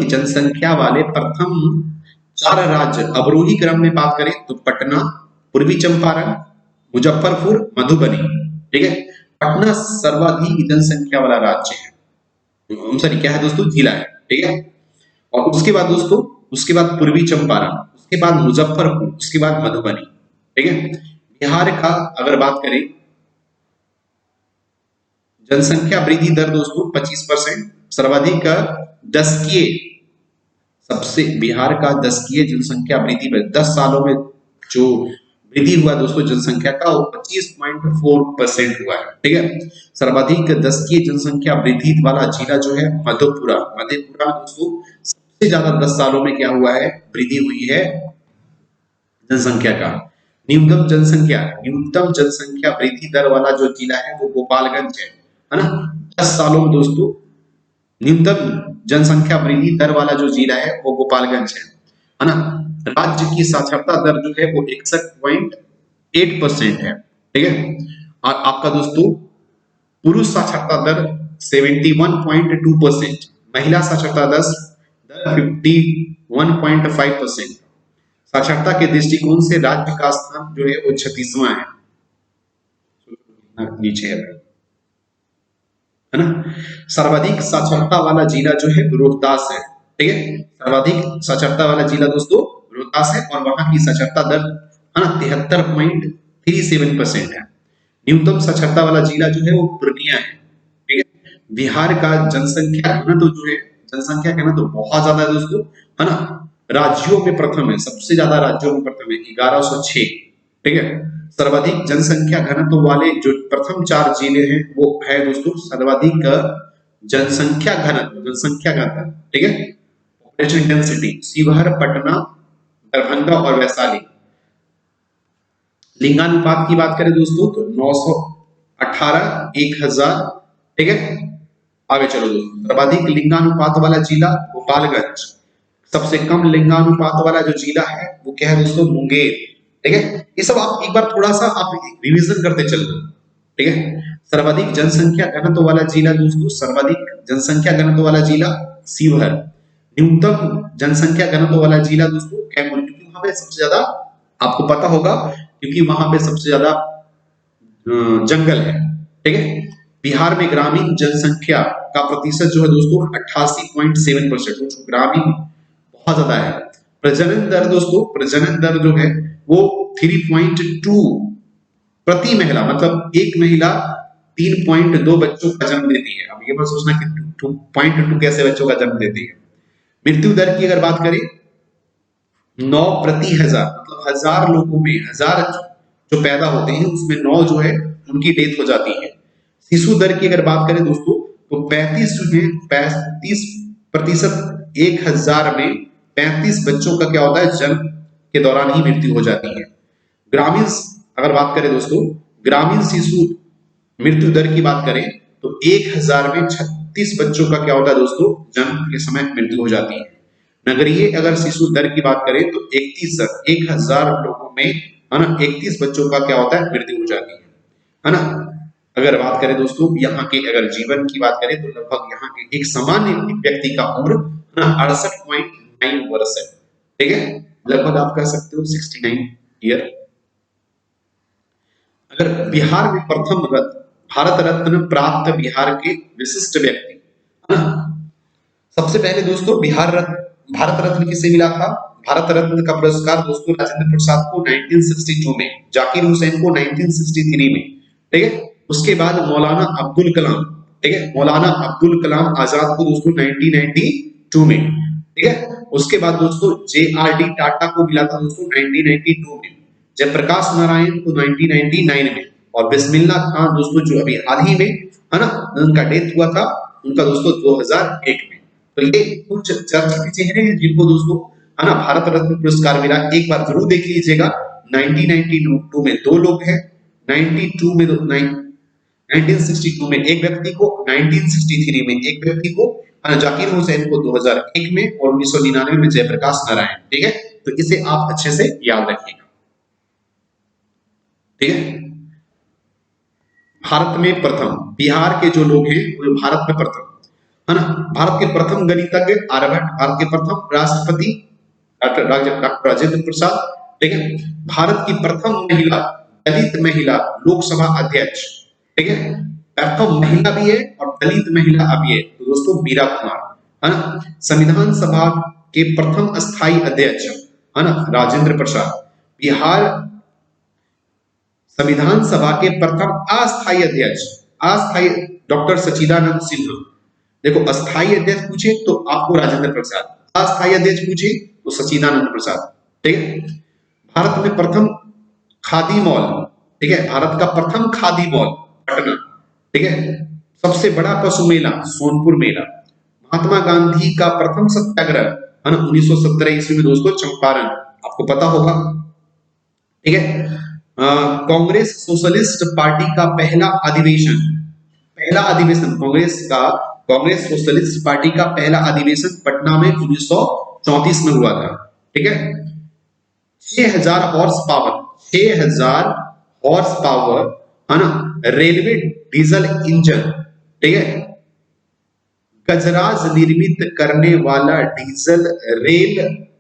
जनसंख्या वाले प्रथम 4 राज्य अवरोही क्रम में बात करें तो पटना, पूर्वी चंपारण, मुजफ्फरपुर, मधुबनी, ठीक है। पटना सर्वाधिक जनसंख्या वाला राज्य है, सॉरी क्या है दोस्तों, जिला है, ठीक है। और उसके बाद दोस्तों, उसके बाद पूर्वी चंपारण, उसके बाद मुजफ्फरपुर, उसके बाद मधुबनी, ठीक है। बिहार का अगर बात करें जनसंख्या वृद्धि दर दोस्तों 25%, सर्वाधिक दशकीय सबसे बिहार का दशकीय जनसंख्या वृद्धि में 10 सालों में जो वृद्धि हुआ दोस्तों जनसंख्या का, वो 25.4% हुआ है। ठीक है, सर्वाधिक दशकीय जनसंख्या वृद्धि वाला जिला जो है मधेपुरा। मधेपुरा दोस्तों सबसे ज्यादा 10 सालों में क्या हुआ है, वृद्धि हुई है जनसंख्या का। न्यूनतम जनसंख्या वृद्धि दर वाला जो जिला है वो गोपालगंज है ना। 10 सालों में दोस्तों न्यूनतम जनसंख्या वृद्धि दर वाला जो जिला है वो गोपालगंज है ना। राज्य की साक्षरता दर जो है वो 61.8% है। ठीक है, और आपका दोस्तों पुरुष साक्षरता दर 71.2%, महिला साक्षरता दर 51.5%। साक्षरता के दृष्टिकोण से राज्य का स्थान जो है वो 36वां है, नीचे है ना। सर्वाधिक साक्षरता वाला जिला जो है रोहतास है। ठीक है, सर्वाधिक साक्षरता वाला जिला दोस्तों रोहतास है, और वहां की साक्षरता दर है ना 73.37% है। न्यूनतम साक्षरता वाला जिला जो है वो पूर्णिया है। ठीक है, बिहार का जनसंख्या घनत्व जो है, जनसंख्या घनत्व बहुत ज्यादा है दोस्तों, है ना। राज्यों में प्रथम है, सबसे ज्यादा राज्यों में प्रथम है 1106। ठीक है, सर्वाधिक जनसंख्या घनत्व वाले जो प्रथम 4 जिले हैं वो है दोस्तों सर्वाधिक जनसंख्या घनत्व। ठीक है, पॉपुलेशन डेंसिटी शिवहर, पटना, दरभंगा और वैशाली। लिंगानुपात की बात करें दोस्तों तो 918 1000। ठीक है, आगे चलो दोस्तों, सर्वाधिक लिंगानुपात वाला जिला गोपालगंज। सबसे कम लिंगानुपात वाला जो जिला है वो क्या है दोस्तों, मुंगेर। ठीक है, ये सब आप एक बार थोड़ा सा आप रिवीजन करते चलना। ठीक है, सर्वाधिक जनसंख्या घनत्व वाला जिला दोस्तों, सर्वाधिक जनसंख्या घनत्व वाला जिला शिवहर। न्यूनतम जनसंख्या घनत्व वाला जिला दोस्तों कैमूर, क्योंकि वहां पे सबसे ज्यादा आपको पता होगा, क्योंकि वहां पे सबसे ज्यादा जंगल है। ठीक है, बिहार में ग्रामीण जनसंख्या का प्रतिशत जो है दोस्तों 88.7%, ग्रामीण बहुत ज्यादा है। प्रजनन दर दोस्तों, प्रजनन दर जो है वो 3.2 प्रति महिला, मतलब एक महिला 3.2 बच्चों का जन्म देती है। अब ये मत सोचना कि 2.2 कैसे बच्चों का जन्म देती है। मृत्यु दर की अगर बात करें 9 प्रति हजार, मतलब 1000 लोगों में 1000 जो पैदा होते हैं उसमें 9 जो है उनकी डेथ हो जाती है। शिशु दर की अगर बात करें दोस्तों तो 35% 1000 में 35 बच्चों का क्या होता है, जन्म के दौरान ही मृत्यु हो जाती है। ग्रामीण अगर बात करें दोस्तों, ग्रामीण शिशु मृत्यु दर की बात करें तो 1000 में 36 बच्चों का क्या होता है दोस्तों, जन्म के समय मृत्यु हो जाती है। नगरीय अगर शिशु दर की बात करें तो 1000 लोगों में है ना 31 बच्चों का क्या होता है, मृत्यु हो जाती है ना। अगर बात करें दोस्तों यहाँ के अगर जीवन की बात करें तो लगभग यहाँ के एक सामान्य व्यक्ति का उम्र 68.9 वर्ष है। ठीक है, लगभग आप कह सकते हो 69 ईयर। अगर बिहार में प्रथम भारत रत्न प्राप्त बिहार के विशिष्ट व्यक्ति है ना, सबसे पहले दोस्तों भारत रत्न किसे मिला था? भारत रत्न का पुरस्कार दोस्तों राजेंद्र प्रसाद को 1962 में, जाकिर हुसैन को 1963 में। ठीक है, उसके बाद मौलाना अब्दुल कलाम, ठीक है, मौलाना अब्दुल कलाम आजाद को दोस्तों 1992 में। ठीक है, उसके बाद दोस्तों JRD टाटा को मिला था दोस्तों 1992 में, जयप्रकाश नारायण को 1999 में, और बिस्मिल्लाह खान दोस्तों जो अभी हाल ही में है ना उनका डेथ हुआ था, उनका दोस्तों 2001 में। तो ये कुछ चर्चित चेहरे हैं जिनको दोस्तों है ना भारत रत्न पुरस्कार मिला। एक बार जरूर देख लीजिएगा, 1992 में 2 लोग हैं, 1962 में एक व्यक्ति को, 1963 में एक व्यक्ति को, जाकिर हुसैन को 2001 में, और 1999 में जयप्रकाश नारायण। ठीक है, तो इसे आप अच्छे से याद रखिएगा। ठीक है, भारत में प्रथम बिहार के जो लोग हैं वो भारत में प्रथम है ना। भारत के प्रथम गणितज्ञ आर्यभट्ट, भारत के प्रथम राष्ट्रपति डॉक्टर राजेंद्र प्रसाद। ठीक है, भारत की प्रथम महिला, दलित महिला लोकसभा अध्यक्ष। ठीक है, प्रथम महिला भी है और दलित महिला भी है, तो दोस्तों मीरा कुमार है ना। संविधान सभा के प्रथम अस्थायी अध्यक्ष है ना राजेंद्र प्रसाद। बिहार संविधान सभा के प्रथम अस्थायी अध्यक्ष, अस्थायी डॉक्टर सच्चिदानंद सिन्हा। देखो अस्थायी अध्यक्ष पूछे तो आपको राजेंद्र प्रसाद, अस्थायी अध्यक्ष पूछे तो सच्चिदानंद प्रसाद, ठीक है। भारत में प्रथम खादी मॉल, ठीक है, भारत का प्रथम खादी मॉल पटना, ठीक है। सबसे बड़ा पशु मेला सोनपुर मेला। महात्मा गांधी का प्रथम सत्याग्रह 1917 ईस्वी में दोस्तों चंपारण, आपको पता होगा, ठीक है। कांग्रेस सोशलिस्ट पार्टी का पहला अधिवेशन कांग्रेस सोशलिस्ट पार्टी का पहला अधिवेशन पटना में 1934 में हुआ था, ठीक है। 6000 हॉर्स पावर है ना रेलवे डीजल इंजन, ठीक है। गजराज निर्मित करने वाला डीजल रेल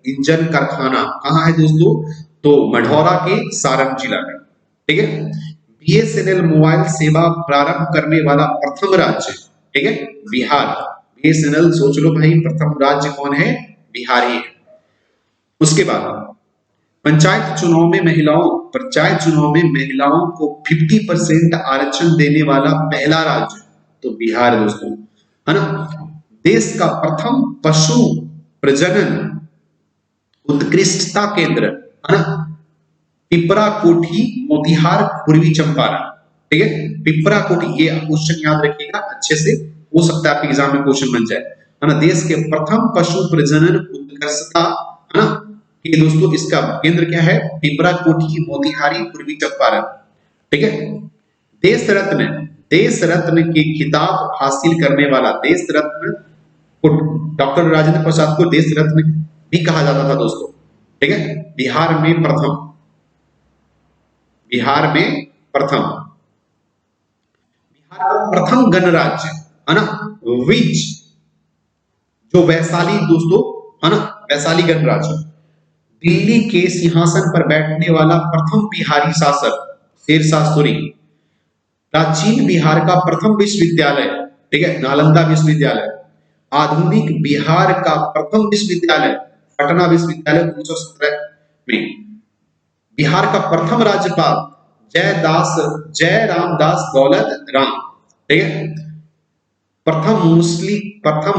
इंजन कारखाना कहां है दोस्तों? तो मढ़ौरा के सारण जिला में, ठीक है। बीएसएनएल मोबाइल सेवा प्रारंभ करने वाला प्रथम राज्य, ठीक है, बिहार। बीएसएनएल सोच लो भाई, प्रथम राज्य कौन है? बिहार ही है। उसके बाद पंचायत चुनाव में महिलाओं को 50% आरक्षण देने वाला पहला राज्य तो बिहार दोस्तों, है ना। देश का प्रथम पशु प्रजनन उत्कृष्टता केंद्र, है ना, पिपरा कोठी मोतिहार पूर्वी चंपारण, ठीक है। पिपरा कोठी, ये क्वेश्चन याद रखिएगा अच्छे से, हो सकता है आपके एग्जाम में क्वेश्चन बन जाए, है ना। देश के प्रथम पशु प्रजनन उत्कृष्टता, है ना, ये दोस्तों इसका केंद्र क्या है? पिपरा कोठी मोतिहारी पूर्वी चंपारण, ठीक है। देश रत्न के खिताब हासिल करने वाला, देश रत्न को डॉक्टर राजेंद्र प्रसाद को देश रत्न भी कहा जाता था दोस्तों, ठीक है। बिहार में प्रथम गणराज्य, है ना, विच जो वैशाली दोस्तों, है ना, वैशाली गणराज्य। दिल्ली के सिंहासन पर बैठने वाला प्रथम बिहारी शासक शेरशाह सूरी। प्राचीन बिहार का प्रथम विश्वविद्यालय, ठीक है, नालंदा विश्वविद्यालय। आधुनिक बिहार का प्रथम विश्वविद्यालय पटना विश्वविद्यालय 1917 में। बिहार का प्रथम राज्यपाल जय रामदास दौलत राम, ठीक है। प्रथम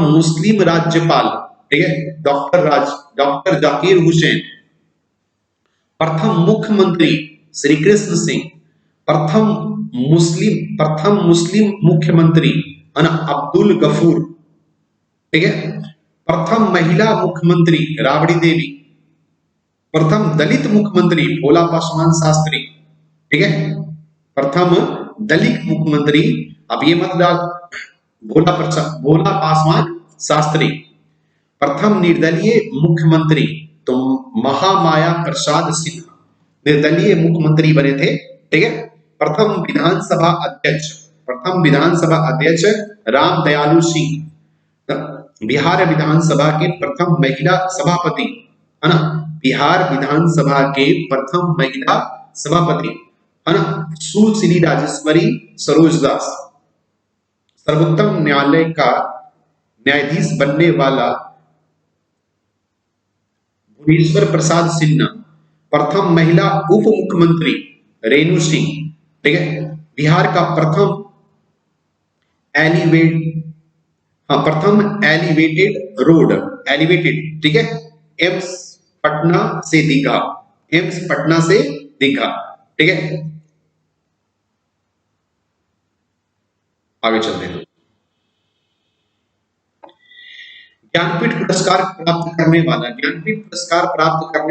मुस्लिम राज्यपाल, ठीक है, डॉक्टर जाकिर हुसैन। प्रथम मुख्यमंत्री श्री कृष्ण सिंह। प्रथम मुस्लिम मुख्यमंत्री अब्दुल गफूर, ठीक है। प्रथम महिला मुख्यमंत्री राबड़ी देवी। प्रथम दलित मुख्यमंत्री भोला पासवान शास्त्री, ठीक है। प्रथम दलित मुख्यमंत्री, अब ये मत डाल, भोला पासवान शास्त्री। प्रथम निर्दलीय मुख्यमंत्री तो महामाया प्रसाद सिन्हा निर्दलीय मुख्यमंत्री बने थे, ठीक है। प्रथम विधानसभा अध्यक्ष राम दयालु सिंह। बिहार विधानसभा के प्रथम महिला सभापति, है ना, बिहार विधानसभा के प्रथम महिला सभापति, है ना, सुश्री राजेश्वरी सरोज दास। सर्वोच्च न्यायालय का न्यायाधीश बनने वाला भुवनेश्वर प्रसाद सिन्हा। प्रथम महिला उप मुख्यमंत्री रेणु सिंह, ठीक है। बिहार का प्रथम एलिवेटेड रोड, ठीक है, एम्स पटना से दीघा, ठीक है। आगे चलते हैं। ज्ञानपीठ पुरस्कार प्राप्त करने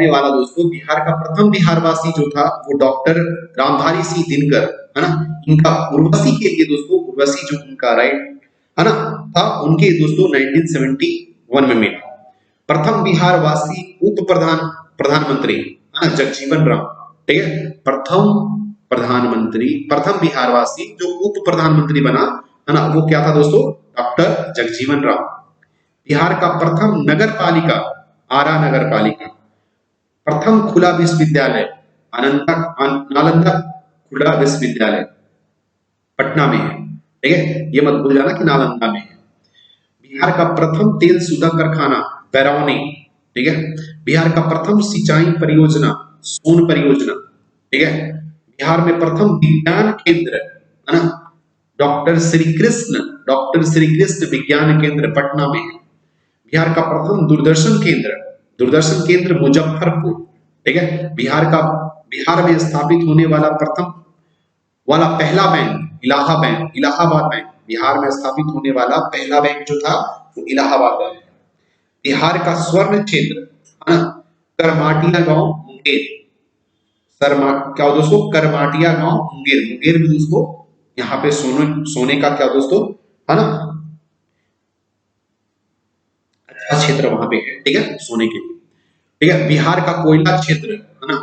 वाला दोस्तों बिहार का प्रथम बिहारवासी जो था वो डॉक्टर रामधारी सिंह दिनकर, है ना। इनका उर्वशी के लिए दोस्तों, उर्वशी जो उनका राइट, है ना, था, उनके दोस्तों 1971 में मिला। प्रथम बिहारवासी उप प्रधानमंत्री, है ना, जगजीवन राम, ठीक है। प्रथम बिहारवासी जो उप प्रधानमंत्री बना, है ना, वो क्या था दोस्तों? डॉक्टर जगजीवन राम। बिहार का प्रथम नगर पालिका आरा नगर पालिका। प्रथम खुला विश्वविद्यालय नालंदा खुला विश्वविद्यालय पटना में है, ठीक है, ये मत भूल जाना कि नालंदा में है। बिहार का प्रथम तेल सुधा कारखाना बैरौनी, ठीक है। बिहार का प्रथम सिंचाई परियोजना सोन परियोजना, ठीक है। बिहार में प्रथम विज्ञान केंद्र, है ना, डॉक्टर श्री कृष्ण विज्ञान केंद्र पटना में है। बिहार का प्रथम दूरदर्शन केंद्र मुजफ्फरपुर, ठीक है। बिहार में स्थापित होने वाला पहला बैंक इलाहाबाद बैंक, बिहार में स्थापित होने वाला पहला बैंक जो था वो इलाहाबाद बैंक। बिहार का स्वर्ण क्षेत्र है ना, करमाटिया गांव मुंगेर, क्या हो दोस्तों, करमाटिया गांव मुंगेर भी दोस्तों यहाँ पे सोने का क्या दोस्तों है ना, अच्छा क्षेत्र वहां पे है, ठीक है, सोने के लिए, ठीक है। बिहार का कोयला क्षेत्र है ना,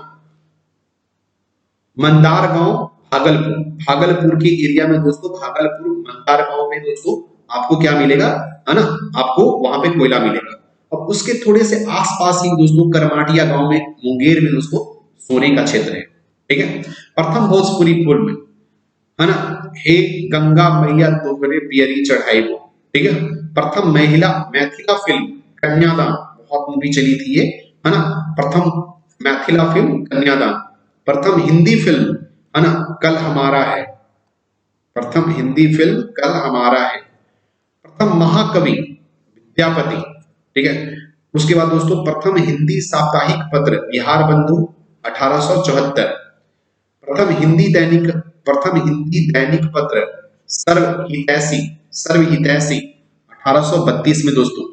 मंदार गांव भागलपुर के एरिया में दोस्तों, भागलपुर मंदार गांव में दोस्तों आपको क्या मिलेगा, है ना, आपको वहां पे कोयला मिलेगा। अब उसके थोड़े से आसपास ही दोस्तों करमाटिया गांव में मुंगेर में दोस्तों सोने का क्षेत्र है, ठीक है। प्रथम भोजपुरी फिल्म है ना, हे गंगा मैया तोहरे पियरी चढ़ाई वो, ठीक है। प्रथम मैथिला फिल्म कन्यादान, बहुत मूवी चली थी ये, है ना, प्रथम मैथिला फिल्म कन्यादान। प्रथम हिंदी फिल्म है ना कल हमारा है, प्रथम हिंदी फिल्म कल हमारा है। प्रथम महाकवि विद्यापति, ठीक है। उसके बाद दोस्तों प्रथम हिंदी साप्ताहिक पत्र बिहार बंधु 1874। प्रथम हिंदी दैनिक पत्र सर्वहितैषी 1832 में दोस्तों,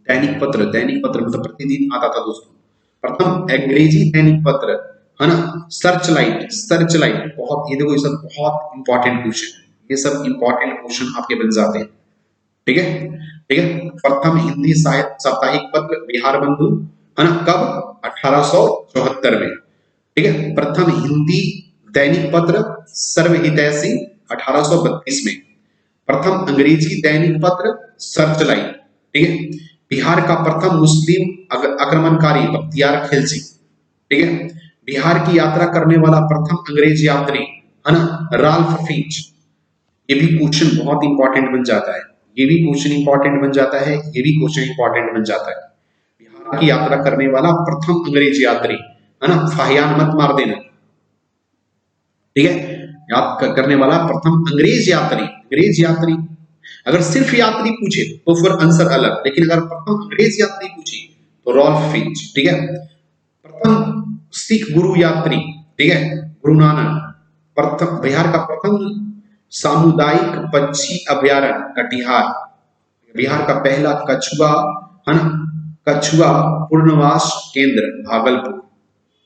दैनिक पत्र मतलब प्रतिदिन आता था दोस्तों। प्रथम अंग्रेजी दैनिक पत्र है ना सर्चलाइट, बहुत, ये देखो ये सब बहुत इंपॉर्टेंट क्वेश्चन, ये सब इंपॉर्टेंट क्वेश्चन आपके बन जाते हैं, ठीक है। प्रथम हिंदी साप्ताहिक पत्र बिहार बंधु है ना कब, 1874 में, ठीक है। प्रथम हिंदी दैनिक पत्र सर्वहितैषी 1832 में। प्रथम अंग्रेजी दैनिक पत्र सर्चलाइट, ठीक है। बिहार का प्रथम मुस्लिम आक्रमणकारी बख्तियार खिलजी, ठीक है। बिहार की यात्रा करने वाला प्रथम अंग्रेज यात्री है ना राल्फ फिंच। ये भी क्वेश्चन बहुत इंपॉर्टेंट बन जाता है, ये भी क्वेश्चन इंपॉर्टेंट बन जाता है, ये भी क्वेश्चन इंपॉर्टेंट बन जाता है। बिहार की यात्रा करने वाला प्रथम अंग्रेज यात्री है ना, फाहियान मत मार देना, ठीक है। याद करने वाला प्रथम अंग्रेज यात्री, अगर सिर्फ यात्री पूछे तो फिर आंसर अलग, लेकिन अगर प्रथम अंग्रेज यात्री पूछे तो रॉल्फ फिंच, ठीक है। प्रथम सिख गुरु यात्री, ठीक है, गुरु नानक। बिहार का प्रथम सामुदायिक पक्षी अभ्यारण्य कटिहार, बिहार का पहला कछुआ है ना, कछुआ पुनर्वास केंद्र भागलपुर,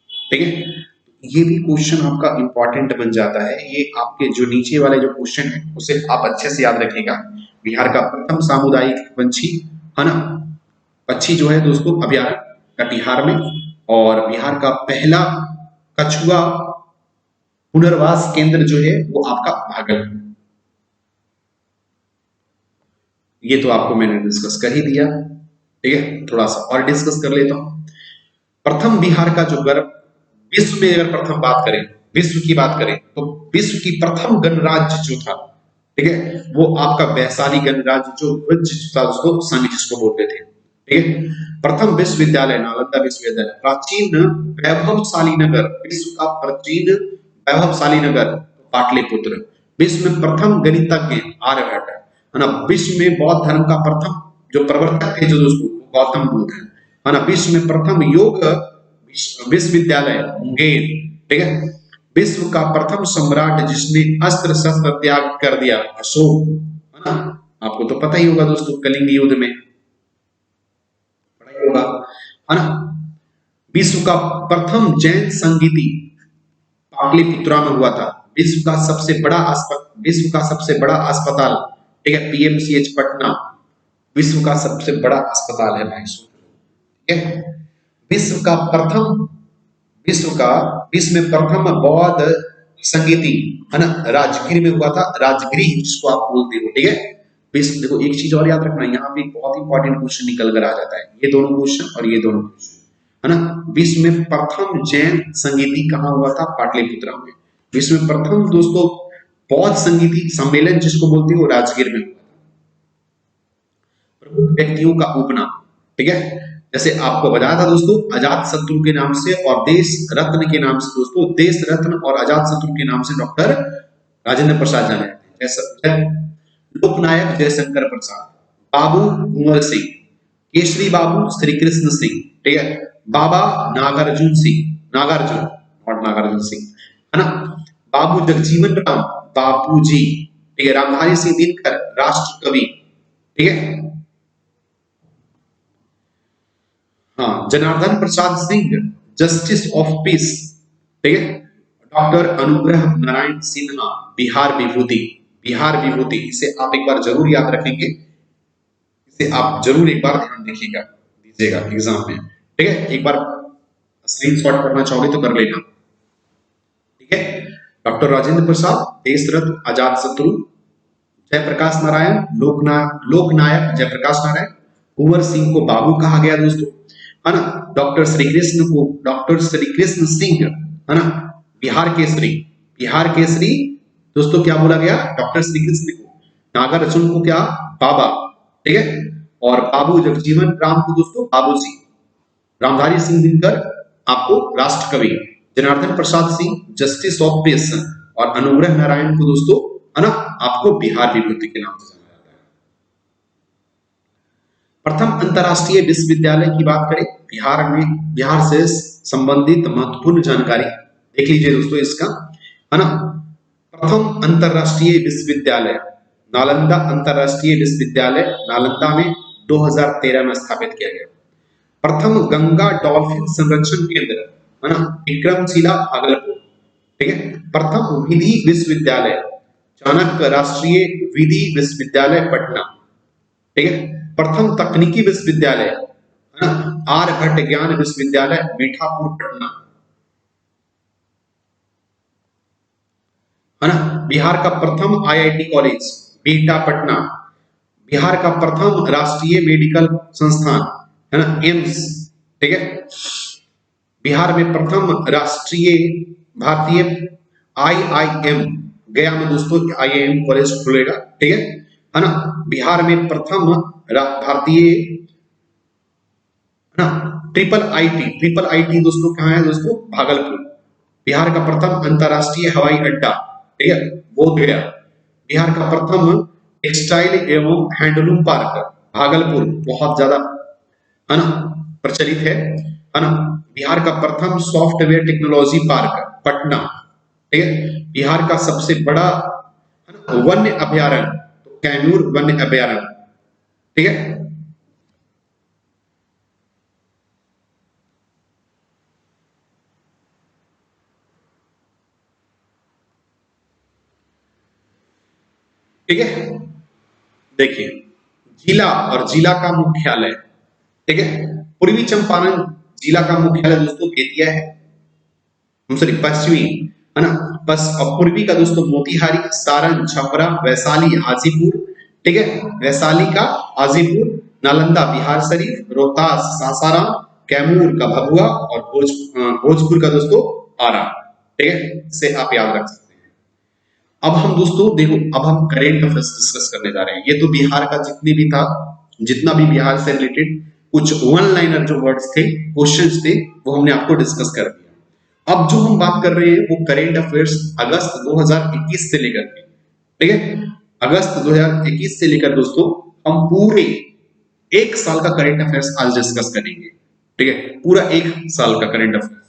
ठीक है। ये भी क्वेश्चन आपका इंपॉर्टेंट बन जाता है, ये आपके जो नीचे वाले जो क्वेश्चन है उसे आप अच्छे से याद रखिएगा। बिहार का प्रथम सामुदायिक पंछी है ना, पक्षी जो है दोस्तों अभ्यारण्य कटिहार में, और बिहार का पहला कछुआ पुनर्वास केंद्र जो है वो आपका भागलपुर। ये तो आपको मैंने डिस्कस कर ही दिया, ठीक है। थोड़ा सा और डिस्कस कर लेता हूं। प्रथम बिहार का जो गर्व, विश्व में अगर प्रथम बात करें, विश्व की बात करें तो विश्व की प्रथम गणराज्य जो था, ठीक है, वो आपका वैशाली गणराज्य जो था, उसको संघ जिसको बोलते थे, ठीक है। प्रथम विश्वविद्यालय नालंदा विश्वविद्यालय, प्राचीन वैभवशाली नगर, विश्व का प्राचीन वैभवशाली नगर पाटलिपुत्र। विश्व में प्रथम गणितज्ञ आर्यभट्ट है ना। विश्व में बौद्ध धर्म का प्रथम जो प्रवर्तक थे जो दोस्तों गौतम बुद्ध है ना। विश्व में प्रथम योग विश्वविद्यालय मुंगेर, ठीक है। विश्व का प्रथम सम्राट जिसने अस्त्र शस्त्र त्याग कर दिया अशोक, है ना, आपको तो पता ही होगा दोस्तों, कलिंग युद्ध में पढ़ा ही होगा, है ना। विश्व का प्रथम जैन संगीति पाटलिपुत्रा में हुआ था। विश्व का सबसे बड़ा अस्पताल, ठीक है, पीएमसीएच पटना, विश्व का सबसे बड़ा अस्पताल है भाई, ठीक है। विश्व में प्रथम बौद्ध संगीति है ना राजगीर में हुआ था, राजगिरी जिसको आप बोलते हो, ठीक है। विश्व, देखो एक चीज और याद रखना, यहाँ पे बहुत इंपॉर्टेंट क्वेश्चन निकल कर आ जाता है, ये दोनों क्वेश्चन और ये दोनों क्वेश्चन, है ना। विश्व में प्रथम जैन संगीति कहाँ हुआ था, पाटलिपुत्रा में। विश्व में प्रथम दोस्तों बौद्ध संगीति सम्मेलन जिसको बोलते हो राजगीर में हुआ था। प्रमुख व्यक्तियों का उपनाम, ठीक है, जैसे आपको बताया था दोस्तों अजात शत्रु के नाम से और देश रत्न के नाम से, दोस्तों देश रत्न और अजात शत्रु के नाम से डॉक्टर राजेंद्र प्रसाद जाने जाते हैं। लोकनायक जयशंकर प्रसाद, बाबू कुंवर सिंह, केसरी बाबू श्री कृष्ण सिंह, ठीक है, बाबा नागार्जुन सिंह, नागार्जुन और नागार्जुन सिंह, है ना, बाबू जगजीवन राम, बापू जी, ठीक है, रामधारी सिंह दिनकर, राष्ट्र कवि, ठीक है, हाँ, Janardan Prasad Singh, justice of peace, ठीक है, डॉक्टर अनुग्रह नारायण सिन्हा, बिहार विभूति, बिहार विभूति, इसे आप एक बार जरूर याद रखेंगे, इसे आप जरूर एक बार ध्यान देखिएगा, दीजिएगा एग्जाम में, ठीक है, एक बार स्क्रीनशॉट करना चाहोगे तो कर लेना, ठीक है। डॉक्टर राजेंद्र प्रसाद, देश रत्न, अजात शत्रु, जयप्रकाश नारायण, लोकनायक जयप्रकाश नारायण, कुंवर सिंह को बाबू कहा गया दोस्तों, है ना, डॉक्टर श्री कृष्ण को डॉक्टर श्री कृष्ण सिंह, है ना, बिहार केसरी, बिहार केसरी दोस्तों क्या बोला गया, डॉक्टर श्री कृष्ण को, नागार्जुन को क्या, बाबा, ठीक है, और बाबू जगजीवन राम को दोस्तों बाबू सिंह, रामधारी सिंह दिनकर आपको राष्ट्र कवि, Janardan Prasad Singh justice of peace और अनुग्रह नारायण को दोस्तों, है ना, आपको बिहार विभूति के नाम से जाना जाता है। प्रथम अंतरराष्ट्रीय विश्वविद्यालय की बात करें, बिहार से संबंधित महत्वपूर्ण जानकारी देख लीजिए दोस्तों इसका, है ना, प्रथम अंतरराष्ट्रीय विश्वविद्यालय नालंदा अंतरराष्ट्रीय विश्वविद्यालय, नालंदा में 2013 में स्थापित किया गया। प्रथम गंगा डॉल्फिन संरक्षण केंद्र, है ना, विक्रमशिला भागलपुर, ठीक है, प्रथम विधि विश्वविद्यालय चाणक्य राष्ट्रीय विधि विश्वविद्यालय पटना, ठीक है, प्रथम तकनीकी विश्वविद्यालय, है ना, आर्यभट्ट ज्ञान विश्वविद्यालय मीठापुर पटना, है ना, बिहार का प्रथम आईआईटी कॉलेज बिहटा पटना, बिहार का प्रथम राष्ट्रीय मेडिकल संस्थान, है ना, एम्स, ठीक है, बिहार में प्रथम राष्ट्रीय भारतीय आईआईएम, गया में दोस्तों आईआईएम कॉलेज खुलेगा, ठीक है ना, बिहार में प्रथम भारतीय, है ना, ट्रिपल आईटी दोस्तों कहाँ है दोस्तों, भागलपुर, बिहार का प्रथम अंतरराष्ट्रीय हवाई अड्डा, ठीक है, बोध गया, बिहार का प्रथम टेक्सटाइल एवं हैंडलूम पार्क भागलपुर, बहुत ज्यादा, है ना, प्रचलित है ना, बिहार का प्रथम सॉफ्टवेयर टेक्नोलॉजी पार्क पटना, ठीक है, बिहार का सबसे बड़ा वन्य अभयारण्य तो कैमूर वन्य अभयारण्य, ठीक है, ठीक है, देखिए जिला और जिला का मुख्यालय, ठीक है, पूर्वी चंपारण जिला का मुख्यालय दोस्तों बेतिया है, सॉरी पश्चिमी, है ना, बस और पूर्वी का दोस्तों मोतिहारी, सारण, छपरा, वैशाली, हाजीपुर, ठीक है, वैशाली का हाजीपुर, नालंदा बिहार शरीफ, रोहतास सासाराम, कैमूर का भभुआ और भोजपुर का दोस्तों आरा, ठीक है, इसे आप याद रख सकते हैं। अब हम दोस्तों देखो, अब हम करेंट अफेयर्स डिस्कस करने जा रहे हैं, ये तो बिहार का जितना भी बिहार से रिलेटेड कुछ वन लाइनर जो वर्ड्स थे, क्वेश्चंस थे, वो हमने आपको डिस्कस कर दिया। अब जो हम बात कर रहे हैं वो करेंट अफेयर्स अगस्त 2021 से लेकर के, ठीक है, अगस्त 2021 से लेकर दोस्तों हम पूरे एक साल का करेंट अफेयर्स आज डिस्कस करेंगे, ठीक है, पूरा एक साल का करेंट अफेयर्स,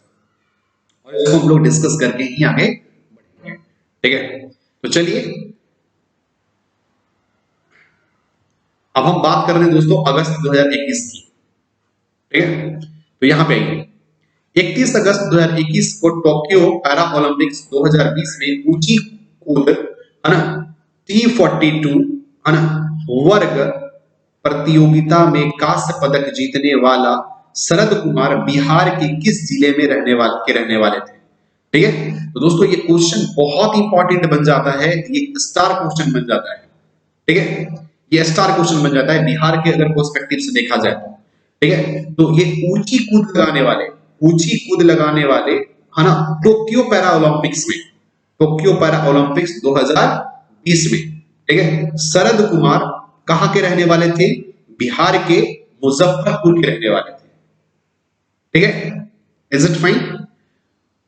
और इसको हम लोग डिस्कस करके ही आगे बढ़ेंगे, ठीक है। तो चलिए अब हम बात कर रहे हैं दोस्तों अगस्त 2021 की, ठीक है, तो यहां पे आइए, 31 अगस्त 2021 को टोक्यो पैरा ओलंपिक्स 2020 में ऊंची कूद, है ना, T42, है ना, वर्ग प्रतियोगिता में कांस्य पदक जीतने वाला शरद कुमार बिहार के किस जिले में रहने वाले थे, ठीक है। तो दोस्तों ये क्वेश्चन बहुत इंपॉर्टेंट बन जाता है, ये स्टार क्वेश्चन बन जाता है, ठीक है, ये स्टार क्वेश्चन बन जाता है बिहार के अगर पर्सपेक्टिव से देखा जाए तो, ठीक है। तो ये ऊंची कूद लगाने वाले, है ना, टोक्यो पैरा ओलंपिक्स 2020 में, ठीक है, शरद कुमार कहां के रहने वाले थे, बिहार के मुजफ्फरपुर के रहने वाले थे, ठीक है, इज इट फाइन।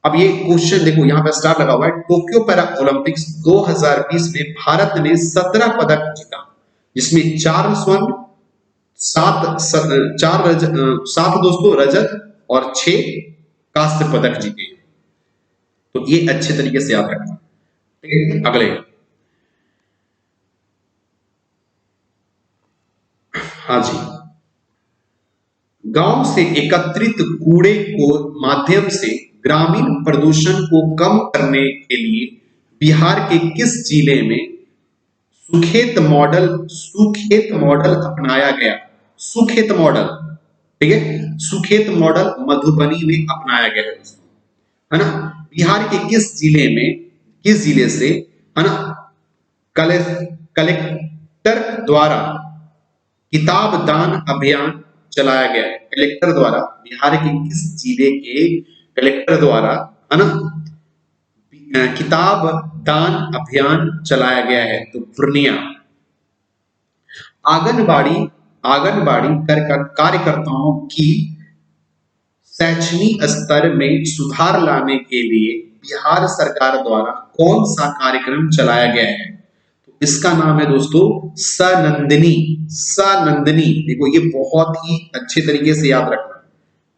अब ये क्वेश्चन देखो यहां पे स्टार लगा हुआ है, टोक्यो पैरा ओलंपिक्स 2020 में भारत ने 17 पदक जीता, जिसमें 4 स्वर्ण, सात दोस्तों रजत और 6 कांस्य पदक जीते। तो ये अच्छे तरीके से याद रखना। ठीक है, अगले। हाँ जी, गांव से एकत्रित कूड़े को माध्यम से ग्रामीण प्रदूषण को कम करने के लिए बिहार के किस जिले में सुखेत मॉडल अपनाया गया? सुखेत मॉडल, ठीक है, सुखेत मॉडल मधुबनी में अपनाया गया है ना। बिहार के किस जिले से, है ना, कलेक्टर द्वारा किताब दान अभियान चलाया गया है? कलेक्टर द्वारा, बिहार के किस जिले के कलेक्टर द्वारा, है ना, किताब दान अभियान चलाया गया है? तो पूर्णिया। आंगनबाड़ी आंगनबाड़ी कार्यकर्ताओं की शैक्षणिक स्तर में सुधार लाने के लिए बिहार सरकार द्वारा कौन सा कार्यक्रम चलाया गया है? तो इसका नाम है दोस्तों सनंदिनी। सनंदिनी, देखो ये बहुत ही अच्छे तरीके से याद रखना।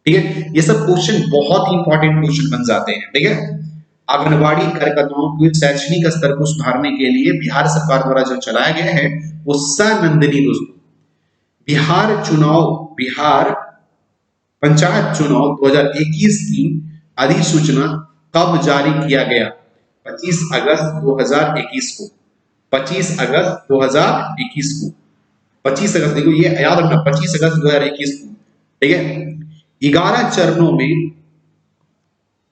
ठीक है, ये सब क्वेश्चन बहुत ही इंपॉर्टेंट क्वेश्चन बन जाते हैं। ठीक है, आंगनबाड़ी कार्यकर्ताओं के शैक्षणिक स्तर को सुधारने के लिए बिहार सरकार द्वारा जो चलाया गया है वो सनंदिनी दोस्तों। बिहार पंचायत चुनाव 2021 की अधिसूचना कब जारी किया गया? 25 अगस्त 2021 को। 25 अगस्त 2021 को। 25 अगस्त, देखो ये याद रखना, 25 अगस्त 2021 को। ठीक है, 11 चरणों में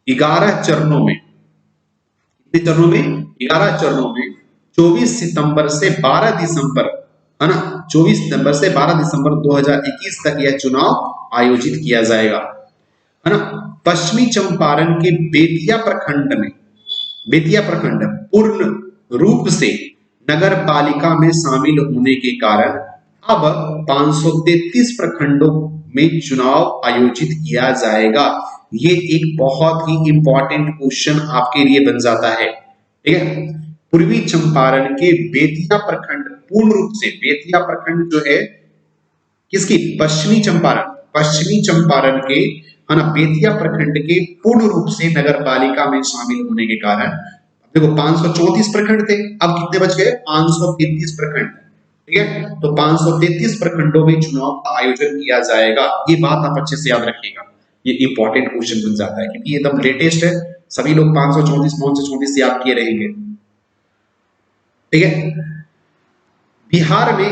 11 चरणों में 24 सितंबर से 12 दिसंबर, है ना, 24 सितंबर से 12 दिसंबर 2021 तक यह चुनाव आयोजित किया जाएगा, है ना। पश्चिमी चंपारण के बेतिया प्रखंड पूर्ण रूप से नगर पालिका में शामिल होने के कारण अब 533 प्रखंडों में चुनाव आयोजित किया जाएगा। ये एक बहुत ही इंपॉर्टेंट क्वेश्चन आपके लिए बन जाता है। ठीक है, पूर्वी चंपारण के बेतिया प्रखंड पूर्ण रूप से, बेतिया प्रखंड जो है किसकी? पश्चिमी चंपारण के, है ना, बेतिया प्रखंड के पूर्ण रूप से नगर पालिका में शामिल होने के कारण देखो 534 प्रखंड थे, अब कितने बच गए? 533 प्रखंड। ठीक है, तो 533 प्रखंडों में चुनाव का आयोजन किया जाएगा। ये बात आप अच्छे से याद रखिएगा, ये इंपॉर्टेंट क्वेश्चन बन जाता है क्योंकि ये एकदम लेटेस्ट है। सभी लोग 534 याद किए रहेंगे। ठीक है, बिहार के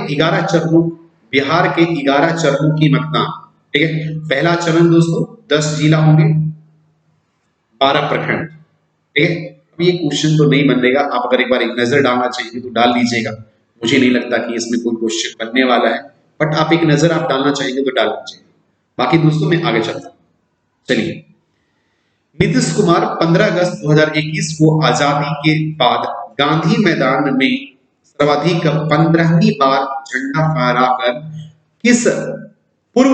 11 चरणों की मतदान। ठीक है, पहला चरण दोस्तों 10 जिला होंगे, 12 प्रखंड। ठीक है, अब ये क्वेश्चन तो नहीं बनेगा, आप अगर एक बार एक नजर डालना चाहिए तो डाल लीजिएगा। मुझे नहीं लगता कि इसमें कोई क्वेश्चन बनने वाला है, बट आप एक नजर आप डालना चाहेंगे तो डाल लीजिएगा। बाकी दोस्तों मैं आगे चलता हूं। चलिए, नीतीश कुमार 15 अगस्त 2021 को आजादी के बाद गांधी मैदान में सर्वाधिक 15वीं बार झंडा फहराकर किस पूर्व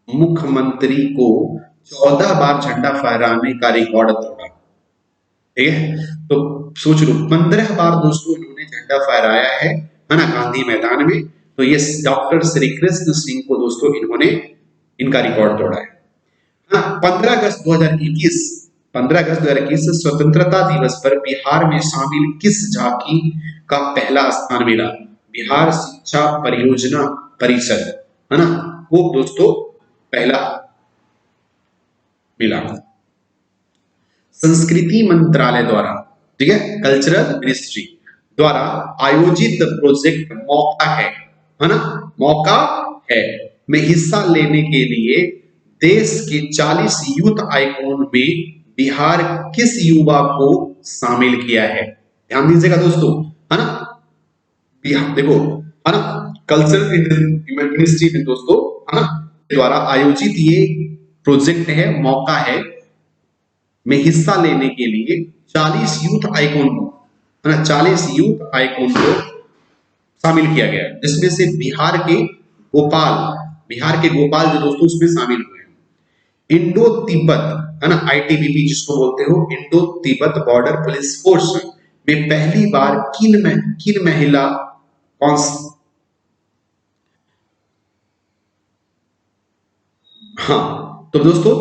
मुख्यमंत्री को 14 बार झंडा फहराने का रिकॉर्ड तोड़ा? ठीक है, तो सोच लो 15 बार दोस्तों इन्होंने झंडा फहराया है ना, गांधी मैदान में। तो ये डॉक्टर श्री कृष्ण सिंह को दोस्तों इन्होंने इनका रिकॉर्ड तोड़ा है। 15 अगस्त 2021 स्वतंत्रता दिवस पर बिहार में शामिल किस झांकी का पहला स्थान मिला? बिहार शिक्षा परियोजना परिषद, है ना, वो दोस्तों पहला मिला। संस्कृति मंत्रालय द्वारा, ठीक है, कल्चरल मिनिस्ट्री द्वारा आयोजित प्रोजेक्ट मौका है ना, मौका है में हिस्सा लेने के लिए देश के 40 यूथ आइकॉन में बिहार किस युवा को शामिल किया है? ध्यान दीजिएगा दोस्तों, है ना, बिहार देखो, है ना, कल्चरल मिनिस्ट्री में दोस्तों, है ना, द्वारा आयोजित ये प्रोजेक्ट है, मौका है में हिस्सा लेने के लिए 40 यूथ आइकॉन को, है ना, 40 यूथ आइकॉन को शामिल किया गया, जिसमें से बिहार के गोपाल जो दोस्तों उसमें शामिल हुए। इंडो तिब्बत, है ना, आईटीबीपी जिसको बोलते हो, Indo Tibet border police force में पहली बार किन महिला हाँ, तो दोस्तों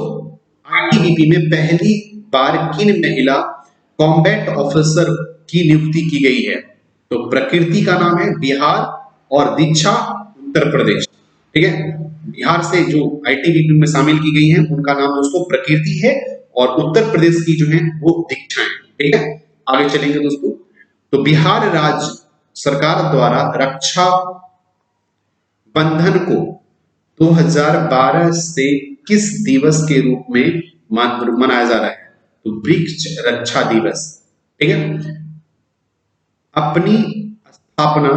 आईटीबीपी में पहली बार किन महिला कॉम्बैट ऑफिसर की नियुक्ति की गई है? तो प्रकृति का नाम है बिहार और दीक्षा उत्तर प्रदेश। ठीक है, बिहार से जो आईटीबीपी में शामिल की गई है उनका नाम दोस्तों प्रकृति है और उत्तर प्रदेश की जो है वो दीक्षा है। ठीक है, आगे चलेंगे दोस्तों। तो बिहार राज्य सरकार द्वारा रक्षा बंधन को 2012 से किस दिवस के रूप में मनाया जा रहा है? तो वृक्ष रक्षा दिवस। ठीक है, अपनी स्थापना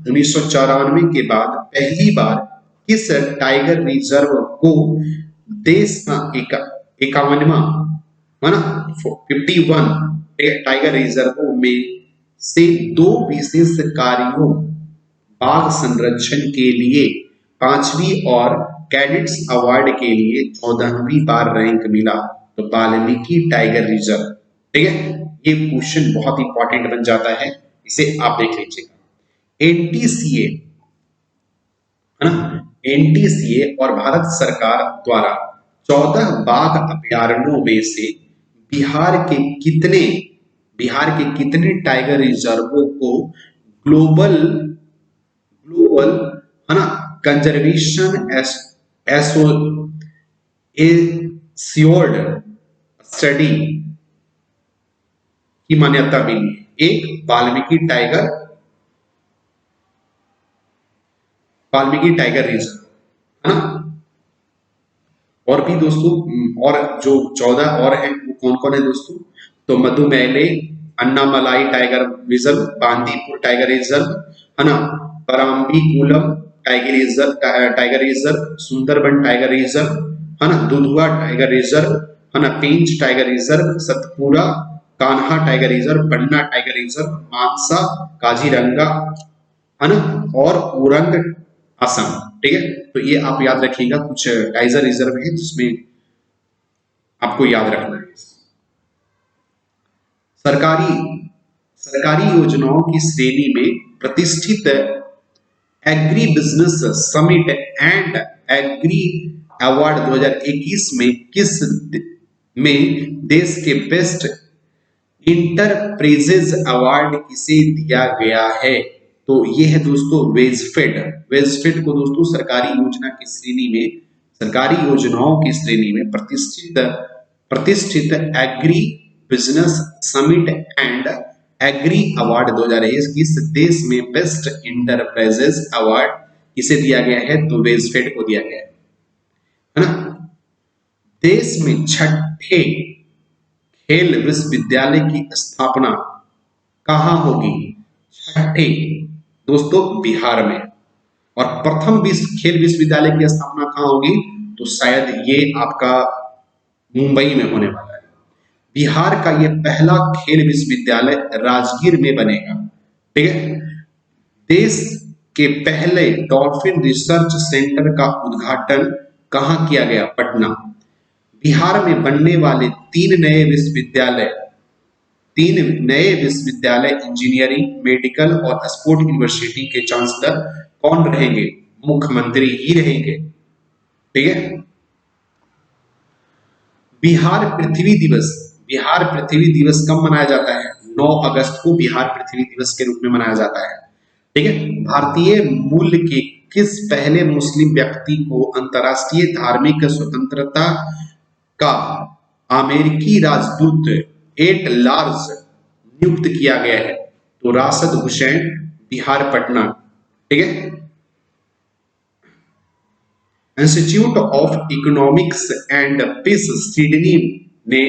1994 के बाद पहली बार किस टाइगर रिजर्व को देश का 51वां है ना 51 टाइगर रिजर्व में से 2 विशेष कार्यों बाघ संरक्षण के लिए 5वीं और कैडेट्स अवार्ड के लिए 14वीं बार रैंक मिला? तो वाल्मीकि टाइगर रिजर्व। ठीक है, ये क्वेश्चन बहुत इंपॉर्टेंट बन जाता है, इसे आप देख लीजिएगा। एनटीसीए है ना, एनटीसीए और भारत सरकार द्वारा 14 बाघ अभयारण्यों में से बिहार के कितने टाइगर रिजर्वों को ग्लोबल ग्लोबल है ना कंजर्वेशन एश्योर्ड स्टडी की मान्यता मिली? एक वाल्मीकि टाइगर रिजर्व है ना, और भी दोस्तों और जो 14 और हैं वो कौन कौन है दोस्तों? तो Mudumalai Annamalai tiger reserve, Bandipur tiger reserve है ना, Parambikulam tiger reserve, Sundarban tiger reserve है ना, दुधवा टाइगर रिजर्व है ना, Pench tiger reserve, Satpura Kanha tiger reserve, Panna tiger reserve, Manas Kaziranga है ना, और उरंग असम। ठीक है, तो ये आप याद रखिएगा, कुछ टाइगर रिजर्व है जिसमें आपको याद रखना है। सरकारी सरकारी योजनाओं की श्रेणी में प्रतिष्ठित Agri Business Summit and Agri Award 2021 में देश के बेस्ट इंटरप्राइजेज अवार्ड किसे दिया गया है? तो ये है दोस्तों वेजफेड को दोस्तों सरकारी योजनाओं की श्रेणी में प्रतिष्ठित Agri Business Summit and Agri Award 2021 देश में बेस्ट इंटरप्राइजेज अवार्ड किसे दिया गया है? तो वेजफेड को दिया गया है ना। देश में 6ठे खेल विश्वविद्यालय की स्थापना कहां होगी? 6ठे दोस्तों बिहार में। और प्रथम खेल विश्वविद्यालय की स्थापना कहां होगी? तो शायद ये आपका मुंबई में होने वाला है। बिहार का ये पहला खेल विश्वविद्यालय राजगीर में बनेगा। ठीक है, देश के पहले डॉल्फिन रिसर्च सेंटर का उद्घाटन कहां किया गया? पटना। बिहार में बनने वाले 3 नए विश्वविद्यालय इंजीनियरिंग, मेडिकल और स्पोर्ट यूनिवर्सिटी के चांसलर कौन रहेंगे? मुख्यमंत्री ही रहेंगे। ठीक है, बिहार पृथ्वी दिवस कब मनाया जाता है? 9 अगस्त को बिहार पृथ्वी दिवस के रूप में मनाया जाता है। ठीक है, भारतीय मूल के किस पहले मुस्लिम व्यक्ति को अंतर्राष्ट्रीय धार्मिक स्वतंत्रता का अमेरिकी राजदूत एट लार्ज नियुक्त किया गया है? तो राशिद हुसैन, बिहार पटना। ठीक है, Institute of Economics and Peace Sydney ने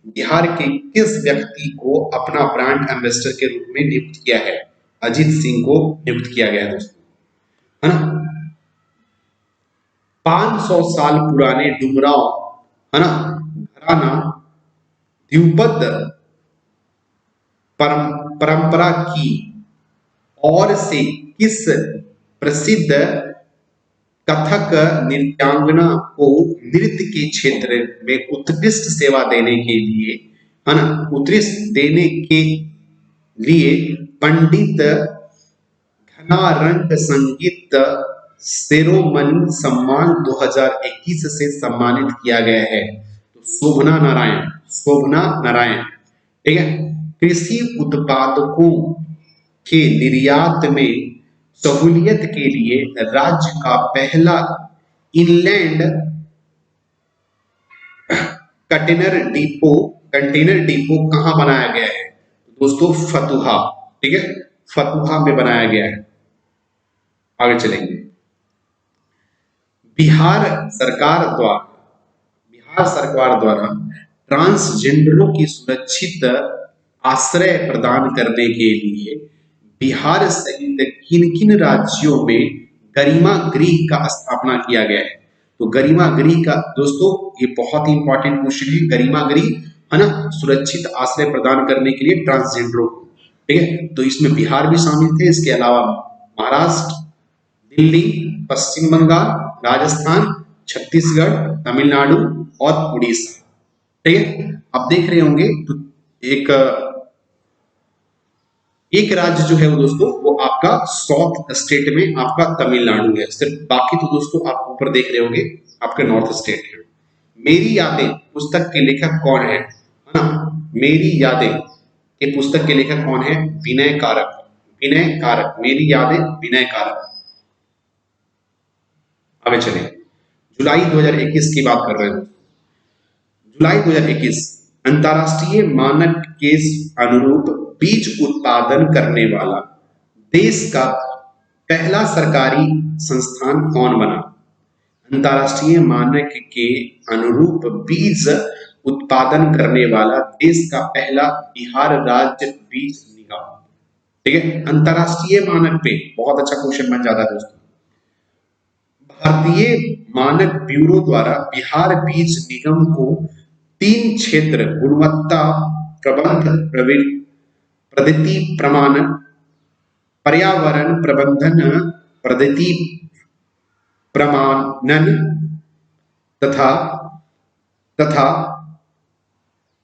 बिहार के किस व्यक्ति को अपना ब्रांड एम्बेसडर के रूप में नियुक्त किया है? अजीत सिंह को नियुक्त किया गया है दोस्तों, है ना। 500 साल पुराने डुमराव है ना घराना द्विपद परंपरा की और से किस प्रसिद्ध कथक नृत्यांगना को नृत्य के क्षेत्र में उत्कृष्ट सेवा देने के लिए है ना पंडित घनारंग संगीत सेरोमनी सम्मान 2021 से सम्मानित किया गया है। तो शोभना नारायण, शोभना नारायण, ठीक है। कृषि उत्पादकों के निर्यात में सहूलियत के लिए राज्य का पहला इनलैंड कंटेनर डिपो कहां बनाया गया है? दोस्तों फतुहा, ठीक है, फतुहा में बनाया गया है। आगे चलेंगे। बिहार सरकार द्वारा ट्रांसजेंडरों की सुरक्षित आश्रय प्रदान करने के लिए बिहार सहित किन किन राज्यों में गरिमा गृह का स्थापना किया गया है? तो गरिमा गृह का दोस्तों ये बहुत ही इंपॉर्टेंट क्वेश्चन है। गरिमा गृह है ना, सुरक्षित आश्रय प्रदान करने के लिए ट्रांसजेंडरों को, ठीक है। तो इसमें बिहार भी शामिल थे, इसके अलावा महाराष्ट्र, दिल्ली, पश्चिम बंगाल, राजस्थान, छत्तीसगढ़, तमिलनाडु और उड़ीसा, ठीक है। आप देख रहे होंगे तो एक राज्य जो है वो दोस्तों वो आपका साउथ स्टेट में आपका तमिलनाडु है, सिर्फ बाकी तो दोस्तों आप ऊपर देख रहे होंगे आपके नॉर्थ स्टेट है। मेरी यादें पुस्तक के लेखक कौन है ना? मेरी यादें के पुस्तक के लेखक कौन है? विनय कारक, विनय कारक, मेरी यादें विनय कारक। आगे चले, जुलाई 2021 की बात कर रहे हैं। जुलाई 2021 अंतरराष्ट्रीय मानक के अनुरूप बीज उत्पादन करने वाला देश का पहला सरकारी संस्थान कौन बना? अंतरराष्ट्रीय मानक के अनुरूप बीज उत्पादन करने वाला देश का पहला बिहार राज्य बीज निगम, ठीक है। अंतरराष्ट्रीय मानक पे बहुत अच्छा क्वेश्चन बन जाता है दोस्तों। भारतीय मानक ब्यूरो द्वारा बिहार बीज निगम को 3 क्षेत्र गुणवत्ता प्रबंध, पद्धति प्रमाणन, पर्यावरण प्रबंधन पद्धति प्रमाणन तथा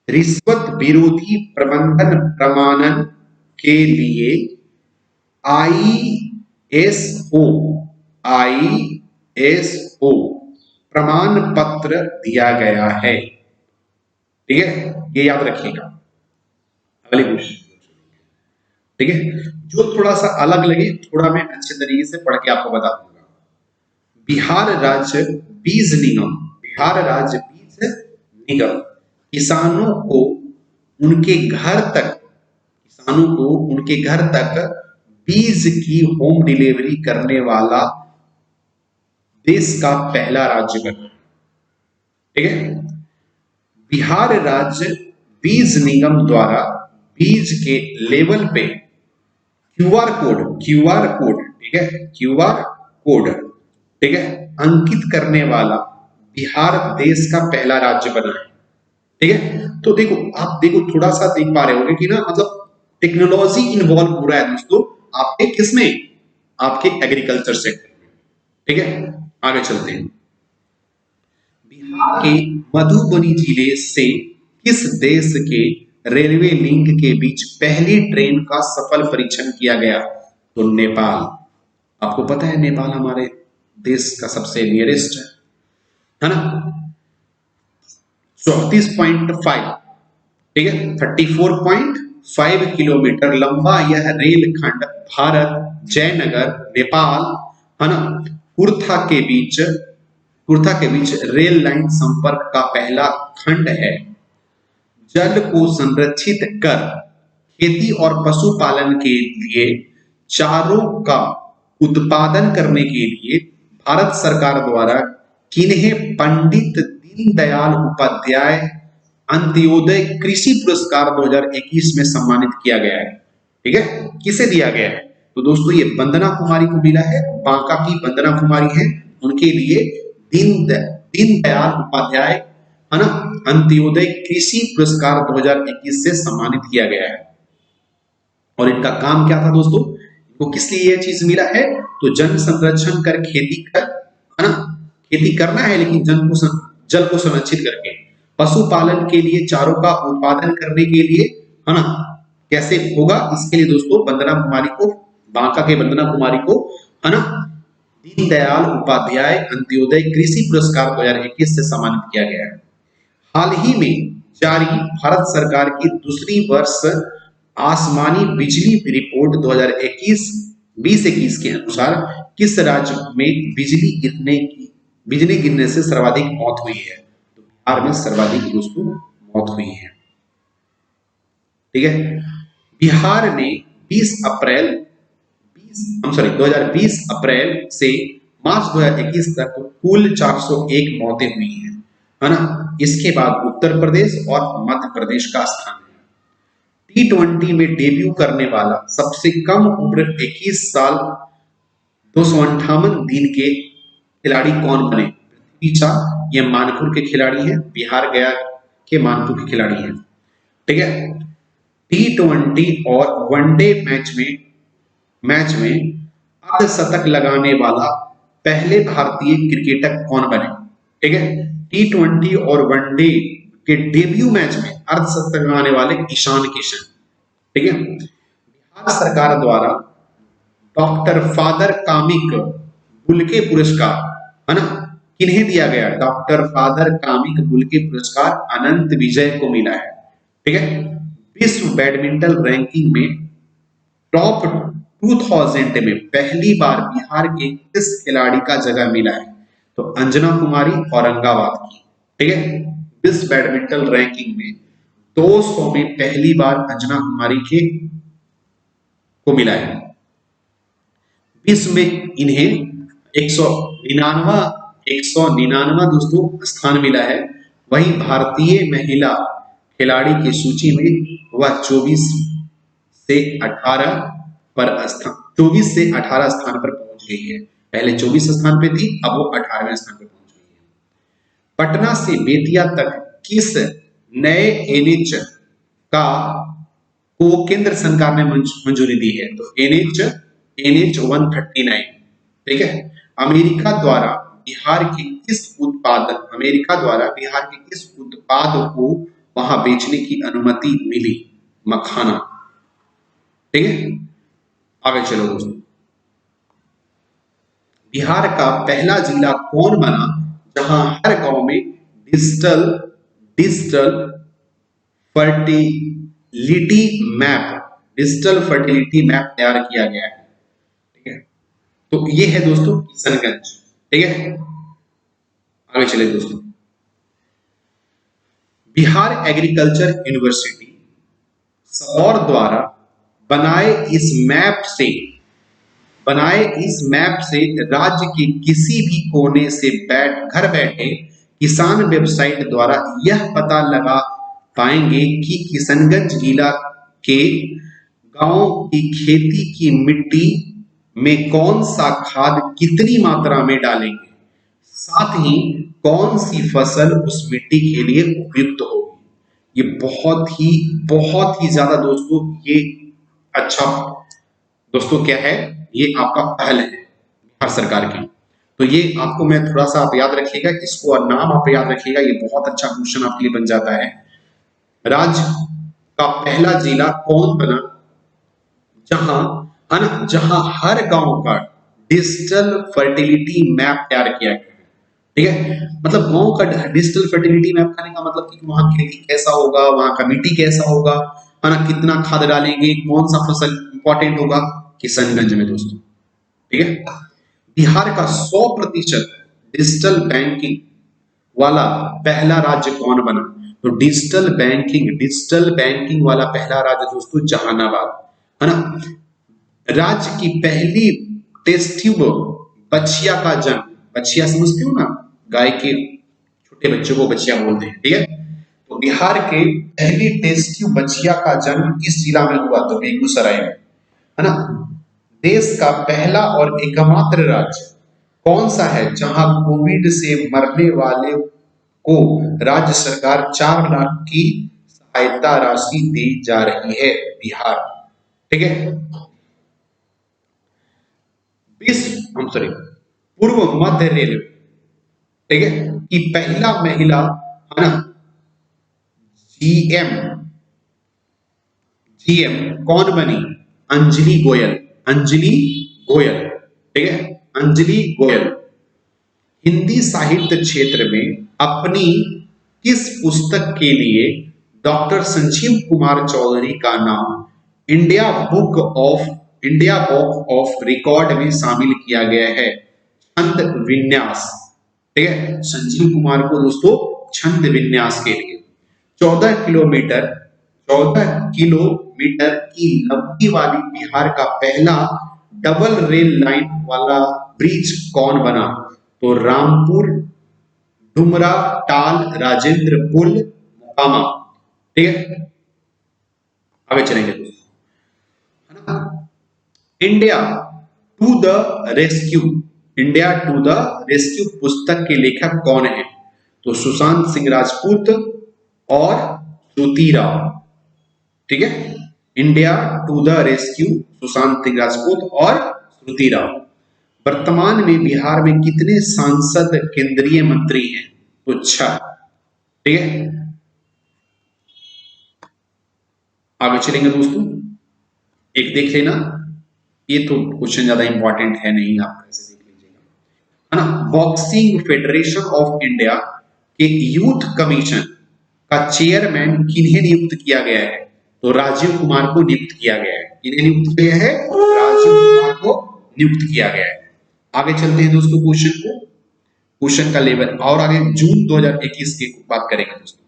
रिश्वत विरोधी प्रबंधन प्रमाणन के लिए ISO प्रमाण पत्र दिया गया है, ठीक है। ये याद रखिएगा। अगले क्वेश्चन, ठीक है, जो थोड़ा सा अलग लगे थोड़ा मैं अच्छे तरीके से पढ़ के आपको बता दूंगा। बिहार राज्य बीज निगम, बिहार राज्य बीज निगम किसानों को उनके घर तक बीज की होम डिलीवरी करने वाला देश का पहला राज्य बना, ठीक है। बिहार राज्य बीज निगम द्वारा बीज के लेवल पे क्यूआर कोड, ठीक है, क्यूआर कोड, ठीक है, अंकित करने वाला बिहार देश का पहला राज्य बना है, ठीक है। तो देखो आप थोड़ा सा देख पा रहे होंगे कि ना मतलब टेक्नोलॉजी इन्वॉल्व हो रहा है दोस्तों आपके किसमें, आपके एग्रीकल्चर सेक्टर में, ठीक है। आगे चलते हैं। बिहार के मधुबनी जिले से किस देश के रेलवे लिंक के बीच पहली ट्रेन का सफल परीक्षण किया गया? तो नेपाल। आपको पता है नेपाल हमारे देश का सबसे नियरेस्ट है ना। 34.5, ठीक है, 34.5 किलोमीटर लंबा यह रेलखंड भारत जयनगर नेपाल है ना कुर्था के बीच रेल लाइन संपर्क का पहला खंड है। जल को संरक्षित कर खेती और पशुपालन के लिए चारों का उत्पादन करने के लिए भारत सरकार द्वारा किन्हें पंडित दीनदयाल उपाध्याय अंत्योदय कृषि पुरस्कार 2021 में सम्मानित किया गया है, ठीक है। किसे दिया गया है? तो दोस्तों ये वंदना कुमारी को मिला है, बांका की वंदना कुमारी है, उनके लिए दीनदयाल उपाध्याय है ना अंत्योदय कृषि पुरस्कार 2021 से सम्मानित किया गया है। और इनका काम क्या था दोस्तों? इनको किस लिए यह चीज मिला है? तो जल संरक्षण कर खेती कर है ना, खेती करना है लेकिन जल को संरक्षित करके, पशुपालन के लिए चारों का उत्पादन करने के लिए है ना, कैसे होगा इसके लिए दोस्तों वंदना कुमारी को, बांका के वंदना कुमारी को है ना दीनदयाल उपाध्याय अंत्योदय कृषि पुरस्कार 2021 से सम्मानित किया गया है। हाल ही में जारी भारत सरकार की दूसरी वर्ष आसमानी बिजली रिपोर्ट 2021 के अनुसार किस राज्य में बिजली गिरने से सर्वाधिक मौत हुई है? तो बिहार में सर्वाधिक दोस्तों मौत हुई है। ठीक है, बिहार ने 2020 अप्रैल से मार्च 2021 तक कुल 401 मौतें हुई हैं, है ना। इसके बाद उत्तर प्रदेश और मध्य प्रदेश का स्थान है। T20 में डेब्यू करने वाला सबसे कम उम्र 21 साल 258 दिन के खिलाड़ी कौन बने? पृथ्वी शा, ये मानपुर के खिलाड़ी हैं, बिहार गया के मानपुर के खिलाड़ी हैं। ठीक है, T20 और वनडे मैच में अर्धशतक लगाने वाला पहले भारतीय क्रिकेटर कौन बने? ठीक है, T20 और वनडे के डेब्यू मैच में अर्धशतक लगाने वाले ईशान किशन। ठीक है, बिहार सरकार द्वारा डॉक्टर फादर कामिक बुल्के पुरस्कार, है ना, किन्हें दिया गया? डॉक्टर फादर कामिक बुल्के पुरस्कार अनंत विजय को मिला है। ठीक है, विश्व बैडमिंटन रैंकिंग में टॉप 2000 में पहली बार बिहार के किस खिलाड़ी का जगह मिला है? तो अंजना कुमारी औरंगाबाद की। ठीक है, विश्व बैडमिंटन रैंकिंग में 200 में पहली बार अंजना कुमारी को मिला है। विश्व में इन्हें 199 दोस्तों स्थान मिला है। वहीं भारतीय महिला खिलाड़ी की सूची में वह 24 से 18 स्थान पर पहुंच गई है। पहले 24 स्थान पे थी, अब वो 18वें स्थान पर पहुंच गई है। पटना से बेतिया तक किस नए एनएच को केंद्र सरकार ने मंजूरी दी है? तो एनएच 139। ठीक है, अमेरिका द्वारा बिहार के किस उत्पाद को वहां बेचने की अनुमति मिली? मखाना। ठीक है, आगे चलो दोस्तों। बिहार का पहला जिला कौन बना जहां हर गांव में डिजिटल फर्टिलिटी मैप तैयार किया गया है? ठीक है, तो ये है दोस्तों किशनगंज। ठीक है, आगे चले दोस्तों। बिहार एग्रीकल्चर यूनिवर्सिटी सबौर द्वारा बनाए इस मैप से राज्य के किसी भी कोने से घर बैठे किसान वेबसाइट द्वारा यह पता लगा पाएंगे कि किशनगंज जिला के गांव की खेती की मिट्टी में कौन सा खाद कितनी मात्रा में डालेंगे, साथ ही कौन सी फसल उस मिट्टी के लिए उपयुक्त होगी। ये बहुत ही ज्यादा दोस्तों ये अच्छा दोस्तों क्या है, ये आपका पहल है बिहार सरकार की। तो ये आपको मैं थोड़ा सा आप याद रखिएगा, इसको नाम आप याद रखिएगा, ये बहुत अच्छा क्वेश्चन आपके लिए बन जाता है। राज्य का पहला जिला कौन बना जहां हर गांव का डिजिटल फर्टिलिटी मैप तैयार किया गया? ठीक है, मतलब गांव का डिजिटल फर्टिलिटी मैप करने का मतलब कि वहां खेती कैसा होगा, वहां का मिट्टी कैसा होगा, है ना, कितना खाद डालेंगे, कौन सा फसल इंपॉर्टेंट होगा, किशनगंज में दोस्तों। ठीक है, बिहार का 100% डिजिटल बैंकिंग वाला पहला राज्य कौन बना? तो डिजिटल बैंकिंग वाला पहला राज्य दोस्तों जहानाबाद, है ना। राज्य की पहली टेस्ट ट्यूब बछिया का जन्म, बछिया समझते हो ना, गाय के छोटे बच्चों को बछिया बोलते हैं। ठीक है, तो बिहार के पहली टेस्ट ट्यूब बछिया का जन्म किस जिला में हुआ? तो बेगूसराय में, है ना। देश का पहला और एकमात्र राज्य कौन सा है जहां कोविड से मरने वाले को राज्य सरकार 4 लाख की सहायता राशि दी जा रही है? बिहार। ठीक है, पूर्व मध्य रेलवे, ठीक है, कि पहला महिला, है ना, जीएम कौन बनी? अंजलि गोयल। ठीक है, अंजलि गोयल हिंदी साहित्य क्षेत्र में अपनी किस पुस्तक के लिए डॉक्टर संजीव कुमार चौधरी का नाम इंडिया बुक ऑफ रिकॉर्ड में शामिल किया गया है? छंद विन्यास। ठीक है, संजीव कुमार को दोस्तों छंद विन्यास के लिए 14 किलोमीटर की लंबी वाली बिहार का पहला डबल रेल लाइन वाला ब्रिज कौन बना? तो रामपुर डुमरा टाल राजेंद्र पुल मोकामा। ठीक है, आगे चलेंगे दोस्तों, है ना। इंडिया टू द रेस्क्यू पुस्तक के लेखक कौन है? तो सुशांत सिंह राजपूत और श्रुति राव। ठीक है, India to the rescue Sushant Singh Rajput और श्रुति राव। वर्तमान में बिहार में कितने सांसद केंद्रीय मंत्री हैं? तो 6। ठीक है, आगे चलेंगे दोस्तों, एक देख लेना, ये तो क्वेश्चन ज्यादा इंपॉर्टेंट है नहीं, आप ऐसे देख लीजिएगा, है ना। बॉक्सिंग फेडरेशन ऑफ इंडिया के यूथ कमीशन का चेयरमैन किन्हें नियुक्त किया गया है? तो राजीव कुमार को नियुक्त किया गया है। किन्हें नियुक्त किया है? राजीव कुमार को नियुक्त किया गया है। आगे चलते हैं दोस्तों क्वेश्चन का लेवल और आगे जून 2021 की बात करेंगे दोस्तों।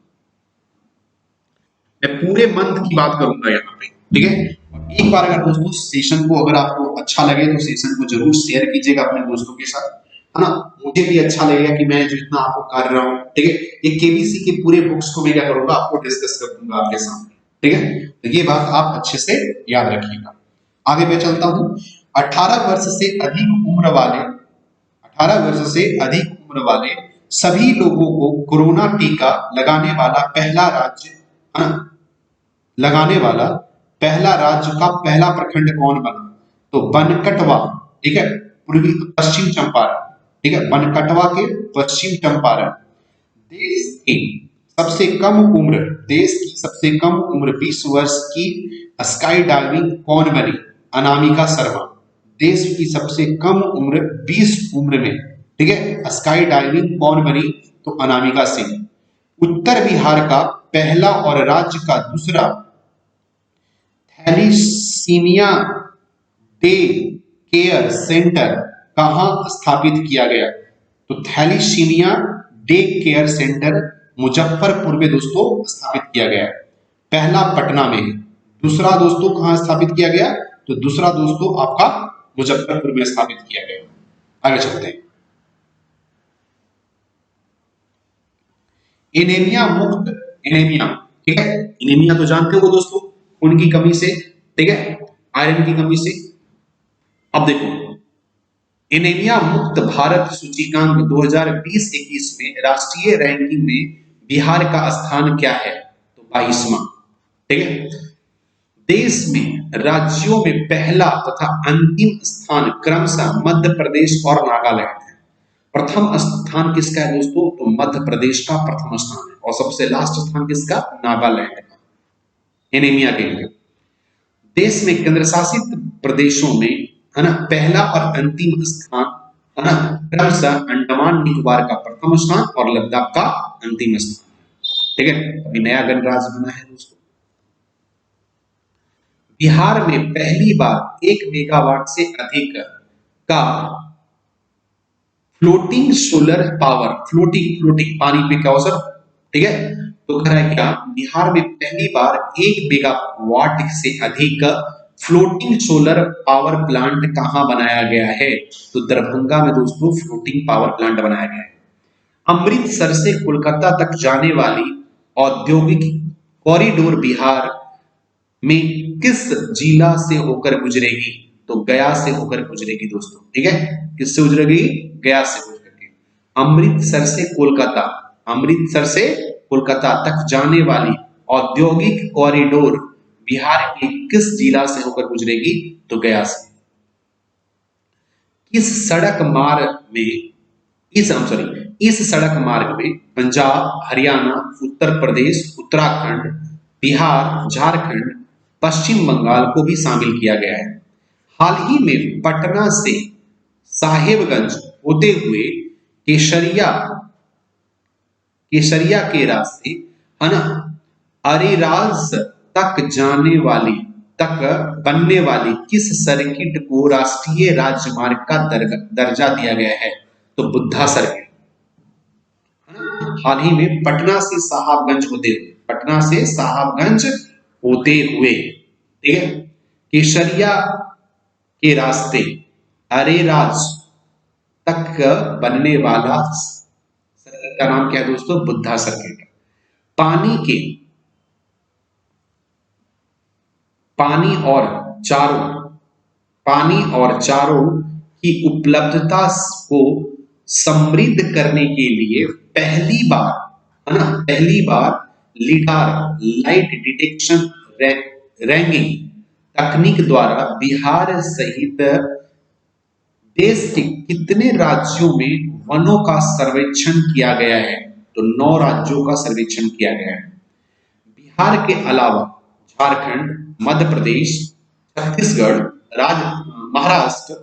मैं पूरे मंथ की बात करूंगा यहाँ पे। ठीक है, एक बार अगर दोस्तों सेशन को अगर आपको अच्छा लगे तो सेशन को जरूर शेयर कीजिएगा अपने दोस्तों के साथ, है ना। मुझे भी अच्छा लगेगा कि मैं जितना आपको कर रहा हूँ। ठीक है, ये केबीसी के पूरे बुक्स को मैं क्या करूंगा, आपको डिस्कस कर दूंगा आपके सामने। ठीक है, तो ये बात आप अच्छे से याद रखिएगा। आगे मैं चलता हूँ। 18 वर्ष से अधिक उम्र वाले सभी लोगों को कोरोना टीका लगाने वाला पहला राज्य का पहला प्रखंड कौन बना? तो बनकटवा। ठीक है, पूर्वी पश्चिम चंपारण। ठीक है, बनकटवा के पश्चिम चंपारण। देश की सबसे कम उम्र 20 वर्ष की स्काई डाइविंग कौन बनी? अनामिका शर्मा। देश की सबसे कम उम्र 20 उम्र में, ठीक है, स्काई डाइविंग कौन बनी? तो अनामिका सिंह। उत्तर बिहार का पहला और राज्य का दूसरा थैलीसीमिया डे केयर सेंटर कहां स्थापित किया गया? तो thalassemia day care centre Muzaffarpur में दोस्तों स्थापित किया गया। पहला पटना में, दूसरा दोस्तों कहां स्थापित किया गया? तो दूसरा दोस्तों आपका मुजफ्फरपुर में स्थापित किया गया। आगे चलते हैं। एनीमिया, ठीक है, एनीमिया तो जानते हो दोस्तों, खून की कमी से, ठीक है, आयरन की कमी से। अब देखो, एनीमिया मुक्त भारत सूचकांक 2020-21 में राष्ट्रीय रैंकिंग में बिहार का स्थान क्या है? तो 22वां। ठीक है, देश में राज्यों में पहला तथा अंतिम स्थान क्रमशः मध्य प्रदेश और नागालैंड है। प्रथम स्थान किसका है दोस्तों? तो मध्य प्रदेश का प्रथम स्थान है और सबसे लास्ट स्थान किसका? नागालैंड का, एनीमिया के लिए। देश में केंद्र शासित प्रदेशों में, है ना, पहला और अंतिम स्थान, है ना, क्रमशः अंडमान निकोबार का प्रथम स्थान और लद्दाख का अंतिम स्थान। ठीक है, अभी नया गणराज्य बना है दोस्तों। बिहार में पहली बार 1 मेगावाट से अधिक का फ्लोटिंग सोलर पावर, फ्लोटिंग पानी पे क्या हो सर? ठीक है, तो कह रहा है क्या, बिहार में पहली बार 1 मेगावाट से अधिक फ्लोटिंग सोलर पावर प्लांट कहां बनाया गया है? तो दरभंगा में दोस्तों फ्लोटिंग पावर प्लांट बनाया गया है। अमृतसर से कोलकाता तक जाने वाली औद्योगिक कॉरिडोर बिहार में किस जिला से होकर गुजरेगी? तो गया से होकर गुजरेगी दोस्तों। ठीक है, किससे गुजरेगी? गया से गुजरेगी। अमृतसर से कोलकाता तक जाने वाली औद्योगिक कॉरिडोर बिहार के किस जिला से होकर गुजरेगी? तो गया से। इस सड़क मार्ग में पंजाब, हरियाणा, उत्तर प्रदेश, उत्तराखंड, बिहार, झारखंड, पश्चिम बंगाल को भी शामिल किया गया है। हाल ही में पटना से साहेबगंज होते हुए केसरिया केसरिया के रास्ते है ना अरेराज तक बनने वाली किस सर्किट को राष्ट्रीय राजमार्ग का दर्जा दिया गया है? तो बुद्धा सर्किट। हाल ही में पटना से साहबगंज होते हुए ठीक है केसरिया के रास्ते अरेराज तक बनने वाला सर्किट का नाम क्या है दोस्तों? बुद्धा सर्किट। पानी और चारों की उपलब्धता को समृद्ध करने के लिए पहली बार लीडार लाइट डिटेक्शन रैंकिंग तकनीक द्वारा बिहार सहित देश के कितने राज्यों में वनों का सर्वेक्षण किया गया है? तो 9 राज्यों का सर्वेक्षण किया गया है। बिहार के अलावा झारखंड, मध्य प्रदेश, छत्तीसगढ़, महाराष्ट्र,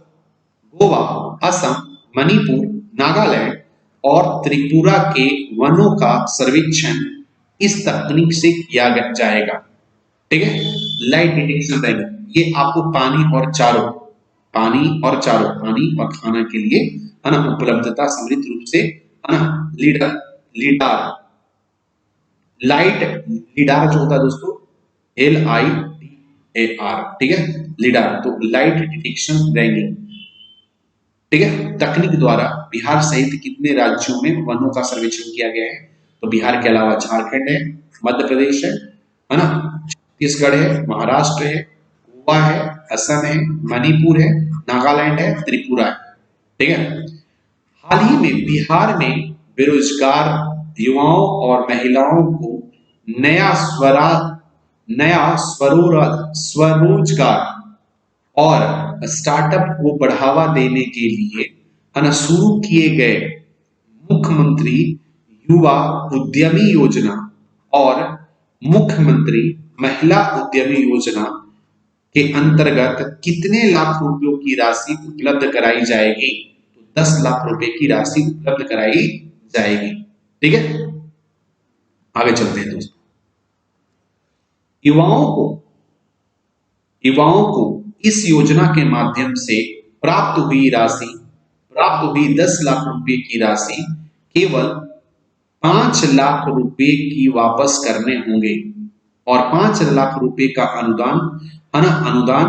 गोवा, असम, मणिपुर, नागालैंड और त्रिपुरा के वनों का सर्वेक्षण इस तकनीक से किया जाएगा। ठीक है, लाइट डिटेक्शन रैंकिंग। ये आपको पानी और खाना के लिए है ना उपलब्धता समृद्ध रूप से है ना लीडार जो होता है दोस्तों LIDAR ठीक है लीडार। तो लाइट डिटेक्शन रैंकिंग ठीक है तकनीक द्वारा बिहार सहित कितने राज्यों में वनों का सर्वेक्षण किया गया है? तो बिहार के अलावा झारखंड है, मध्य प्रदेश है ना, छत्तीसगढ़ है, महाराष्ट्र है, गोवा है, असम है, मणिपुर है, नागालैंड है, त्रिपुरा है। ठीक है, हाल ही में बिहार में बेरोजगार युवाओं और महिलाओं को नया स्वरोजगार और स्टार्टअप को बढ़ावा देने के लिए शुरू किए गए मुख्यमंत्री युवा उद्यमी योजना और मुख्यमंत्री महिला उद्यमी योजना के अंतर्गत कितने लाख रुपयों की राशि उपलब्ध कराई जाएगी? तो 10 लाख रुपए की राशि उपलब्ध कराई जाएगी। ठीक है, आगे चलते हैं दोस्तों। युवाओं को इस योजना के माध्यम से प्राप्त हुई 10 लाख रुपए की राशि केवल 5 लाख रुपए की वापस करने होंगे और 5 लाख रुपए का अनुदान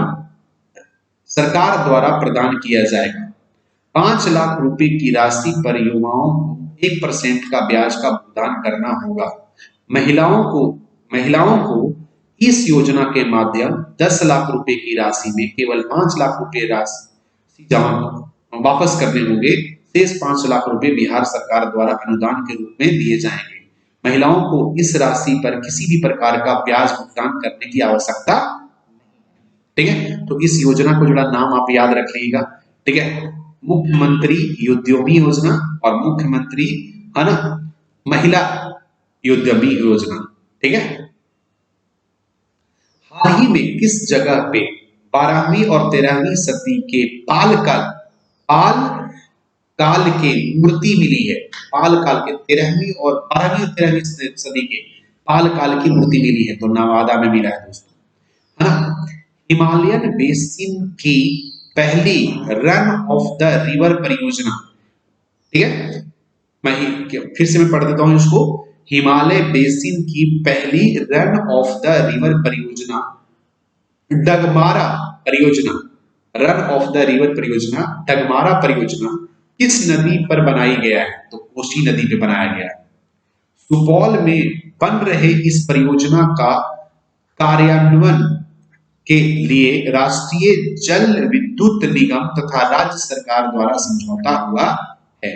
सरकार द्वारा प्रदान किया जाएगा। 5 लाख रुपए की राशि पर युवाओं को 1% का ब्याज का भुगतान करना होगा। महिलाओं को इस योजना के माध्यम 10 लाख रुपए की राशि में केवल 5 लाख रुपए राशि जमा वापस करने होंगे। शेष 5 लाख रुपए बिहार सरकार द्वारा अनुदान के रूप में दिए जाएंगे। महिलाओं को इस राशि पर किसी भी प्रकार का ब्याज भुगतान करने की आवश्यकता नहीं। ठीक है, तो इस योजना को जुड़ा नाम आप याद रख लीजिएगा। ठीक है, मुख्यमंत्री उद्यमी योजना और मुख्यमंत्री है ना महिला उद्यमी योजना। ठीक है, हाल ही में किस जगह पे 12वीं और 13वीं सदी के पाल काल के मूर्ति मिली है? पाल काल के 13वीं और 12वीं और 13वीं सदी के पाल काल की मूर्ति मिली है। तो नवादा में मिला है दोस्तों, है ना। हिमालयन बेसिन की पहली रन ऑफ द रिवर परियोजना, ठीक है, फिर से मैं पढ़ देता हूं इसको। हिमालय बेसिन की पहली रन ऑफ द रिवर परियोजना डगमारा परियोजना, रन ऑफ द रिवर परियोजना डगमारा परियोजना किस नदी पर बनाई गया है? तो कोसी नदी पे बनाया गया है। सुपौल में बन रहे इस परियोजना का कार्यान्वयन के लिए राष्ट्रीय जल विद्युत निगम तथा राज्य सरकार द्वारा समझौता हुआ है।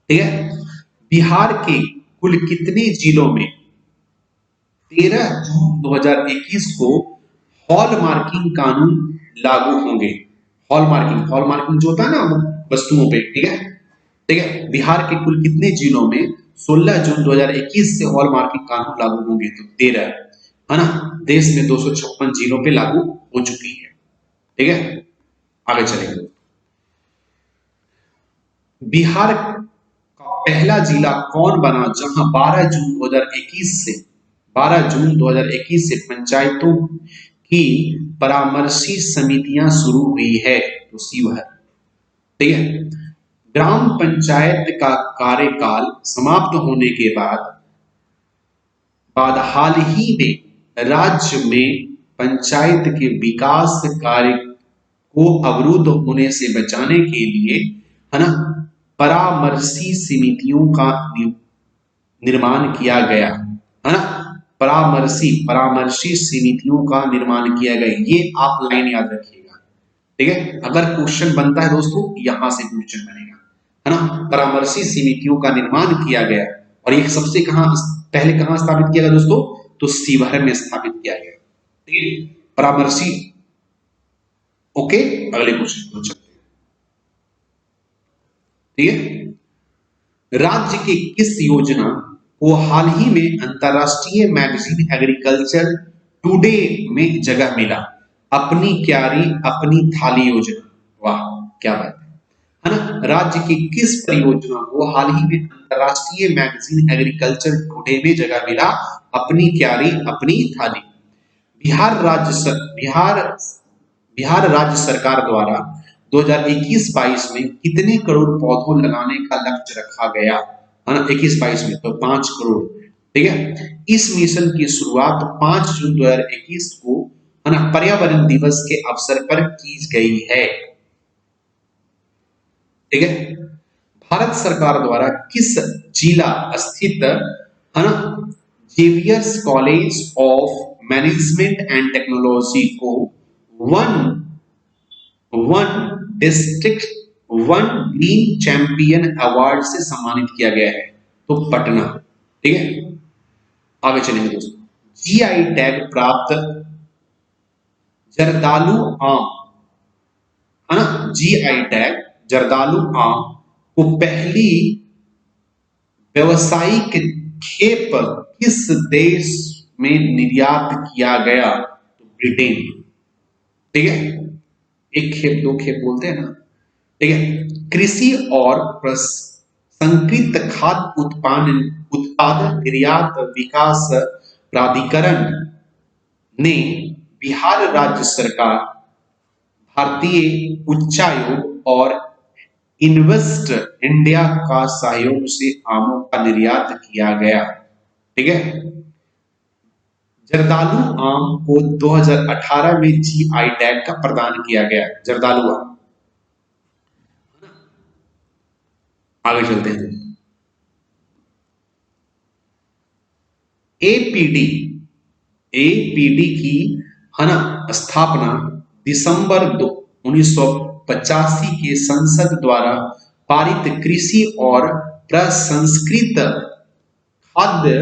ठीक है, बिहार के कुल कितने जिलों में 13 जून 2021 को हॉलमार्किंग कानून लागू होंगे? हॉलमार्किंग जो होता है ना वस्तुओं पे। ठीक है, बिहार के कुल कितने जिलों में 16 जून 2021 से हॉलमार्किंग कानून लागू होंगे? तो 13, है ना। देश में 256 जिलों पे लागू हो चुकी है। ठीक है, आगे चलेंगे। बिहार का पहला जिला कौन बना जहां 12 जून 2021 से पंचायतों की परामर्शी समितियां शुरू हुई है? तो शिवहर। ठीक है। ग्राम पंचायत का कार्यकाल समाप्त होने के बाद हाल ही में राज्य में पंचायत के विकास कार्य को अवरुद्ध होने से बचाने के लिए, है ना, परामर्शी समितियों का निर्माण किया गया, है ना। परामर्शी समितियों का निर्माण किया गया, ये आप लाइन याद रखिएगा। ठीक है, अगर क्वेश्चन बनता है दोस्तों यहां से क्वेश्चन बनेगा, है ना। परामर्शी समितियों का निर्माण किया गया, और ये सबसे पहले कहां स्थापित किया गया दोस्तों? तो शिवहर में स्थापित किया गया। ठीक है, परामर्शी। ओके, अगले क्वेश्चन को चलते हैं। ठीक है, राज्य की किस योजना को हाल ही में अंतरराष्ट्रीय मैगजीन एग्रीकल्चर टुडे में जगह मिला? अपनी क्यारी अपनी थाली योजना। वाह, क्या बात है ना। राज्य की किस परियोजना को हाल ही में अंतरराष्ट्रीय मैगजीन एग्रीकल्चर टुडे में जगह मिला? अपनी क्यारी अपनी थाली। बिहार राज्य सरकार द्वारा 2021-22 में कितने करोड़ पौधों लगाने का लक्ष्य रखा गया, है ना? 21-22 में तो 5 करोड़। ठीक है, इस मिशन की शुरुआत 5 जून 2021 को, है ना, पर्यावरण दिवस के अवसर पर की गई है। ठीक है, भारत सरकार द्वारा किस जिला स्थित, है ना, Xavier's college of management and technology को one district one green champion award से सम्मानित किया गया है? तो पटना। ठीक है, आगे चलेंगे दोस्तों। जीआई टैग प्राप्त जर्दालू आम, है ना, जीआई टैग जर्दालू आम को पहली व्यावसायिक खेप किस देश में निर्यात किया गया? तो ब्रिटेन। ठीक है, एक खेप दो खेप बोलते हैं ना। ठीक है, कृषि और संकृत खाद्य उत्पाद निर्यात विकास प्राधिकरण ने बिहार राज्य सरकार, भारतीय उच्चायोग और इन्वेस्ट इंडिया का सहयोग से आमों का निर्यात किया गया। ठीक है, जर्दालू आम को 2018 में जीआई टैग का प्रदान किया गया, जर्दालू आम। आगे चलते हैं। एपीडी की, है ना, स्थापना दिसंबर 1985 के संसद द्वारा पारित कृषि और प्रसंस्कृत खाद्य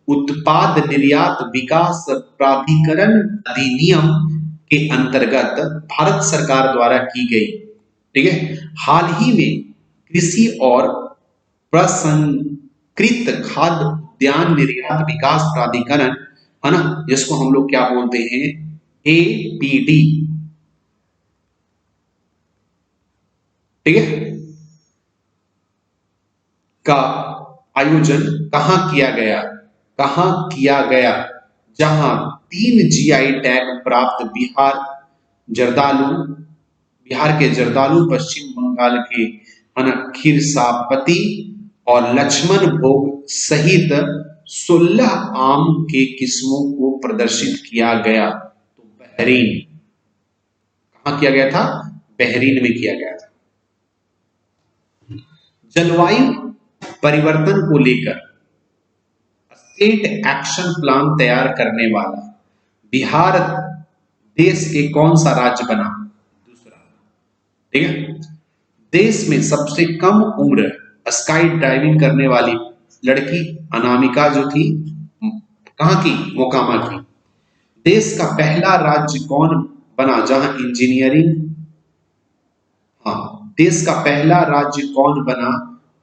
उत्पाद निर्यात विकास प्राधिकरण अधिनियम के अंतर्गत भारत सरकार द्वारा की गई। ठीक है, हाल ही में कृषि और प्रसंस्कृत खाद्य उद्यान निर्यात विकास प्राधिकरण, है ना, जिसको हम लोग क्या बोलते हैं? एपीडी। ठीक है, का आयोजन कहां किया गया? जहां 3 जीआई टैग प्राप्त बिहार के जर्दालू, पश्चिम बंगाल के, है ना, खीरसापति और लक्ष्मण भोग सहित 16 आम के किस्मों को प्रदर्शित किया गया। तो बहरीन। कहां किया गया था? बहरीन में किया गया था। जलवायु परिवर्तन को लेकर स्टेट एक्शन प्लान तैयार करने वाला बिहार देश के कौन सा राज्य बना? दूसरा। ठीक है, देश में सबसे कम उम्र स्काई डाइविंग करने वाली लड़की अनामिका जो थी, कहां की? मोकामा की। देश का पहला राज्य कौन बना जहां इंजीनियरिंग, हाँ, देश का पहला राज्य कौन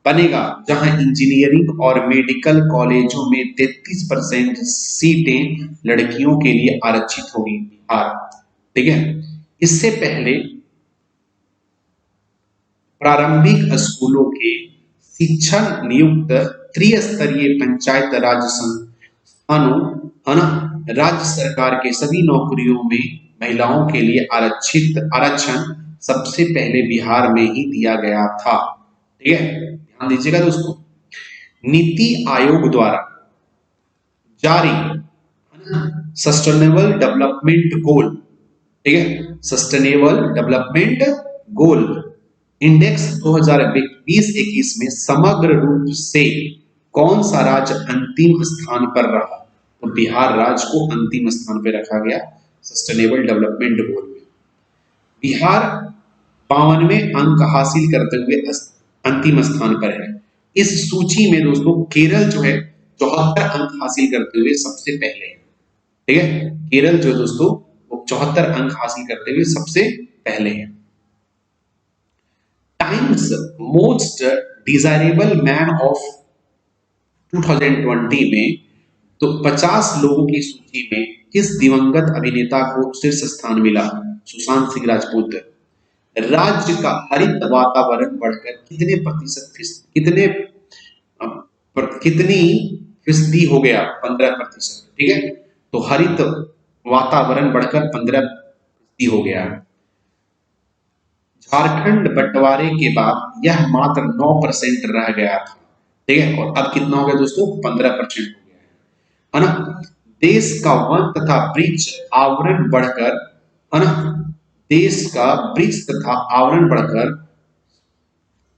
बनेगा जहां इंजीनियरिंग और मेडिकल कॉलेजों में 33% सीटें लड़कियों के लिए आरक्षित होगी? बिहार। ठीक है, इससे पहले प्रारंभिक स्कूलों के शिक्षण नियुक्त त्रिस्तरीय पंचायत राज राज्य सरकार के सभी नौकरियों में महिलाओं के लिए आरक्षण सबसे पहले बिहार में ही दिया गया था। ठीक है, ध्यान दीजिएगा दोस्तों। नीति आयोग द्वारा जारी सस्टेनेबल डेवलपमेंट गोल, ठीक है, सस्टेनेबल डेवलपमेंट गोल इंडेक्स 2020-21 में समग्र रूप से कौन सा राज्य अंतिम स्थान पर रहा? तो बिहार राज्य को अंतिम स्थान पर रखा गया सस्टेनेबल डेवलपमेंट गोल में। बिहार 52वें अंक हासिल करते हुए अंतिम स्थान पर है। इस सूची में दोस्तों केरल जो है 74 अंक हासिल करते हुए सबसे पहले है। ठीक है, केरल जो दोस्तों वो 74 अंक हासिल करते हुए सबसे पहले है। Times most desirable man of 2020 में तो 50 लोगों की सूची में किस दिवंगत अभिनेता को शीर्ष स्थान मिला? सुशांत सिंह राजपूत। राज्य का हरित वातावरण बढ़कर कितनी फीसदी हो गया? 15%। ठीक है, तो हरित वातावरण बढ़कर 15% हो गया। झारखंड बंटवारे के बाद यह मात्र 9% रह गया था। ठीक है, और अब कितना हो गया दोस्तों? 15% हो गया है ना। देश का वन तथा वृक्ष आवरण बढ़कर, है ना, देश का वृक्ष तथा आवरण बढ़कर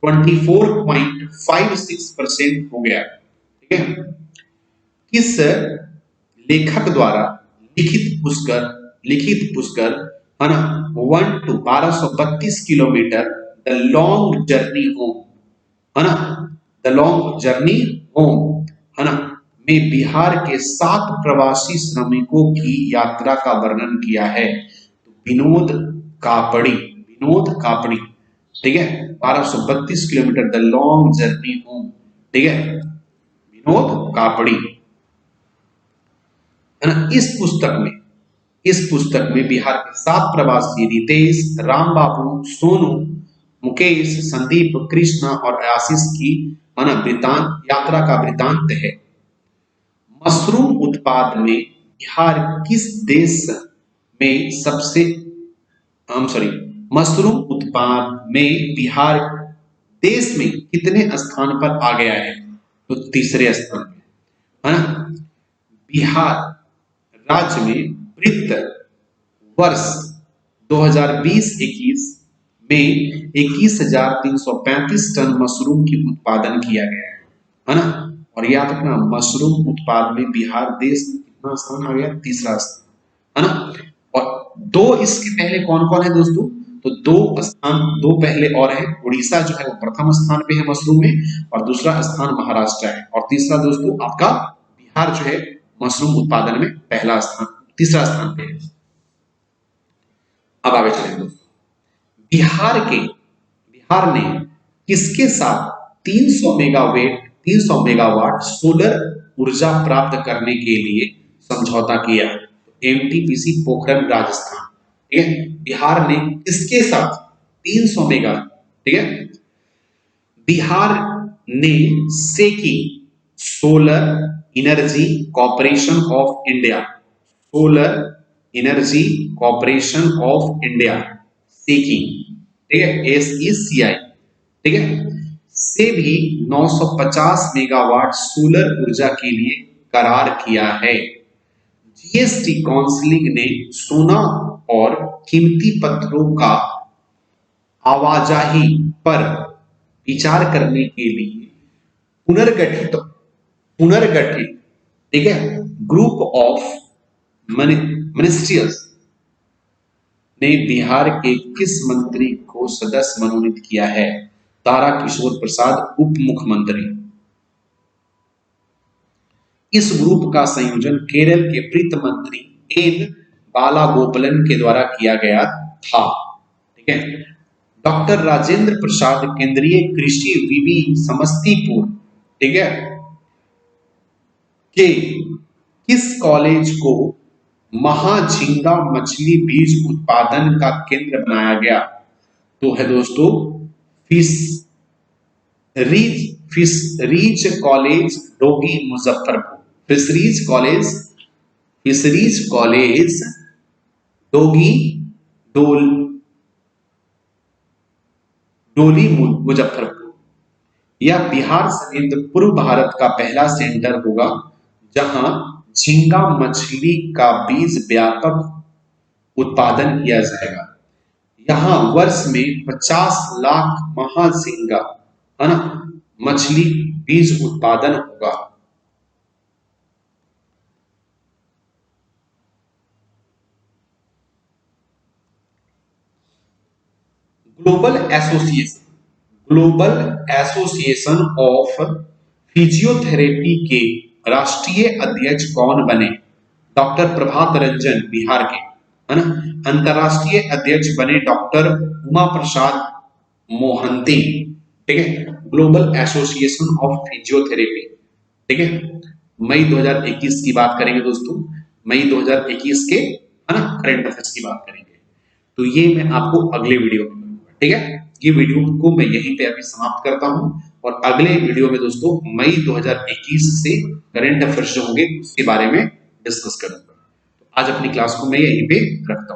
24.56% हो गया। ठीक है, किस लेखक द्वारा लिखित पुष्कर है ना 1 to 1232 kilometre the long journey home, है ना, द लॉन्ग जर्नी होम, है ना, में बिहार के 7 प्रवासी श्रमिकों की यात्रा का वर्णन किया है? तो विनोद कापड़ी। ठीक है, 1232 kilometre the long journey home. ठीक है, विनोद कापड़ी, है ना। इस पुस्तक में बिहार के 7 प्रवासी रितेश, राम बाबू, सोनू, मुकेश, संदीप, कृष्णा और आशीष की यात्रा का वृतांत है। मशरूम उत्पाद में बिहार किस देश में सबसे मशरूम उत्पाद में बिहार देश में कितने स्थान पर आ गया है? तो तीसरे स्थान पे, है ना। बिहार राज्य में वित्त वर्ष 2020-21 में 21,335 टन मशरूम की उत्पादन किया गया है ना। और याद रखना मशरूम उत्पाद में बिहार देश में कितना स्थान आ गया? तीसरा स्थान, है ना। और दो इसके पहले कौन कौन है दोस्तों? तो दो पहले और है। उड़ीसा जो है वो प्रथम स्थान पे है मशरूम में, और दूसरा स्थान महाराष्ट्र है, और तीसरा दोस्तों आपका बिहार जो है मशरूम उत्पादन में तीसरा स्थान पे है। अब आगे चलेंगे दोस्तों। बिहार ने किसके साथ 300 मेगावाट सोलर ऊर्जा प्राप्त करने के लिए समझौता किया? एमटीपीसी पोखरण राजस्थान। ठीक है, बिहार ने किसके साथ 300 मेगा, ठीक है, बिहार ने SECI solar energy corporation of India, SECI, ठीक है, SECI, ठीक है, से भी 950 मेगावाट सोलर ऊर्जा के लिए करार किया है। जीएसटी काउंसिल ने सोना और कीमती पत्थरों का आवाजाही पर विचार करने के लिए पुनर्गठित, ठीक है, ग्रुप ऑफ मिनिस्टर्स ने बिहार के किस मंत्री को सदस्य मनोनीत किया है? तारा किशोर प्रसाद, उप मुख्यमंत्री। इस ग्रुप का संयोजन केरल के वित्त मंत्री एन बालागोपालन के द्वारा किया गया था। ठीक है, डॉक्टर राजेंद्र प्रसाद, केंद्रीय कृषि विवि समस्तीपुर, ठीक है, के किस कॉलेज को महाझींगा मछली बीज उत्पादन का केंद्र बनाया गया? तो है दोस्तों fisheries college doggy Muzaffarpur, fisheries college doggy डोली मुजफ्फरपुर। यह बिहार समेत पूर्व भारत का पहला सेंटर होगा जहां झींगा मछली का बीज व्यापक उत्पादन किया जाएगा। यहाँ वर्ष में 50 लाख महाझींगा है ना मछली बीज उत्पादन होगा। ग्लोबल एसोसिएशन ऑफ फिजियोथेरेपी के राष्ट्रीय अध्यक्ष कौन बने? डॉक्टर प्रभात रंजन, बिहार के, है ना। अंतरराष्ट्रीय अध्यक्ष बने डॉक्टर उमा प्रसाद मोहंती, ठीक है। ग्लोबल एसोसिएशन ऑफ फिजियोथेरेपी, ठीक है। मई 2021 की बात करेंगे दोस्तों, मई 2021 के, है ना, करंट अफेयर्स की बात करेंगे। तो ये मैं आपको अगले वीडियो में करूंगा, ठीक है। ये वीडियो को मैं यहीं पे अभी समाप्त करता हूं और अगले वीडियो में दोस्तों मई 2021 से करंट अफेयर्स जो होंगे उसके बारे में डिस्कस करूंगा। तो आज अपनी क्लास को मैं यहीं पे रखता हूं।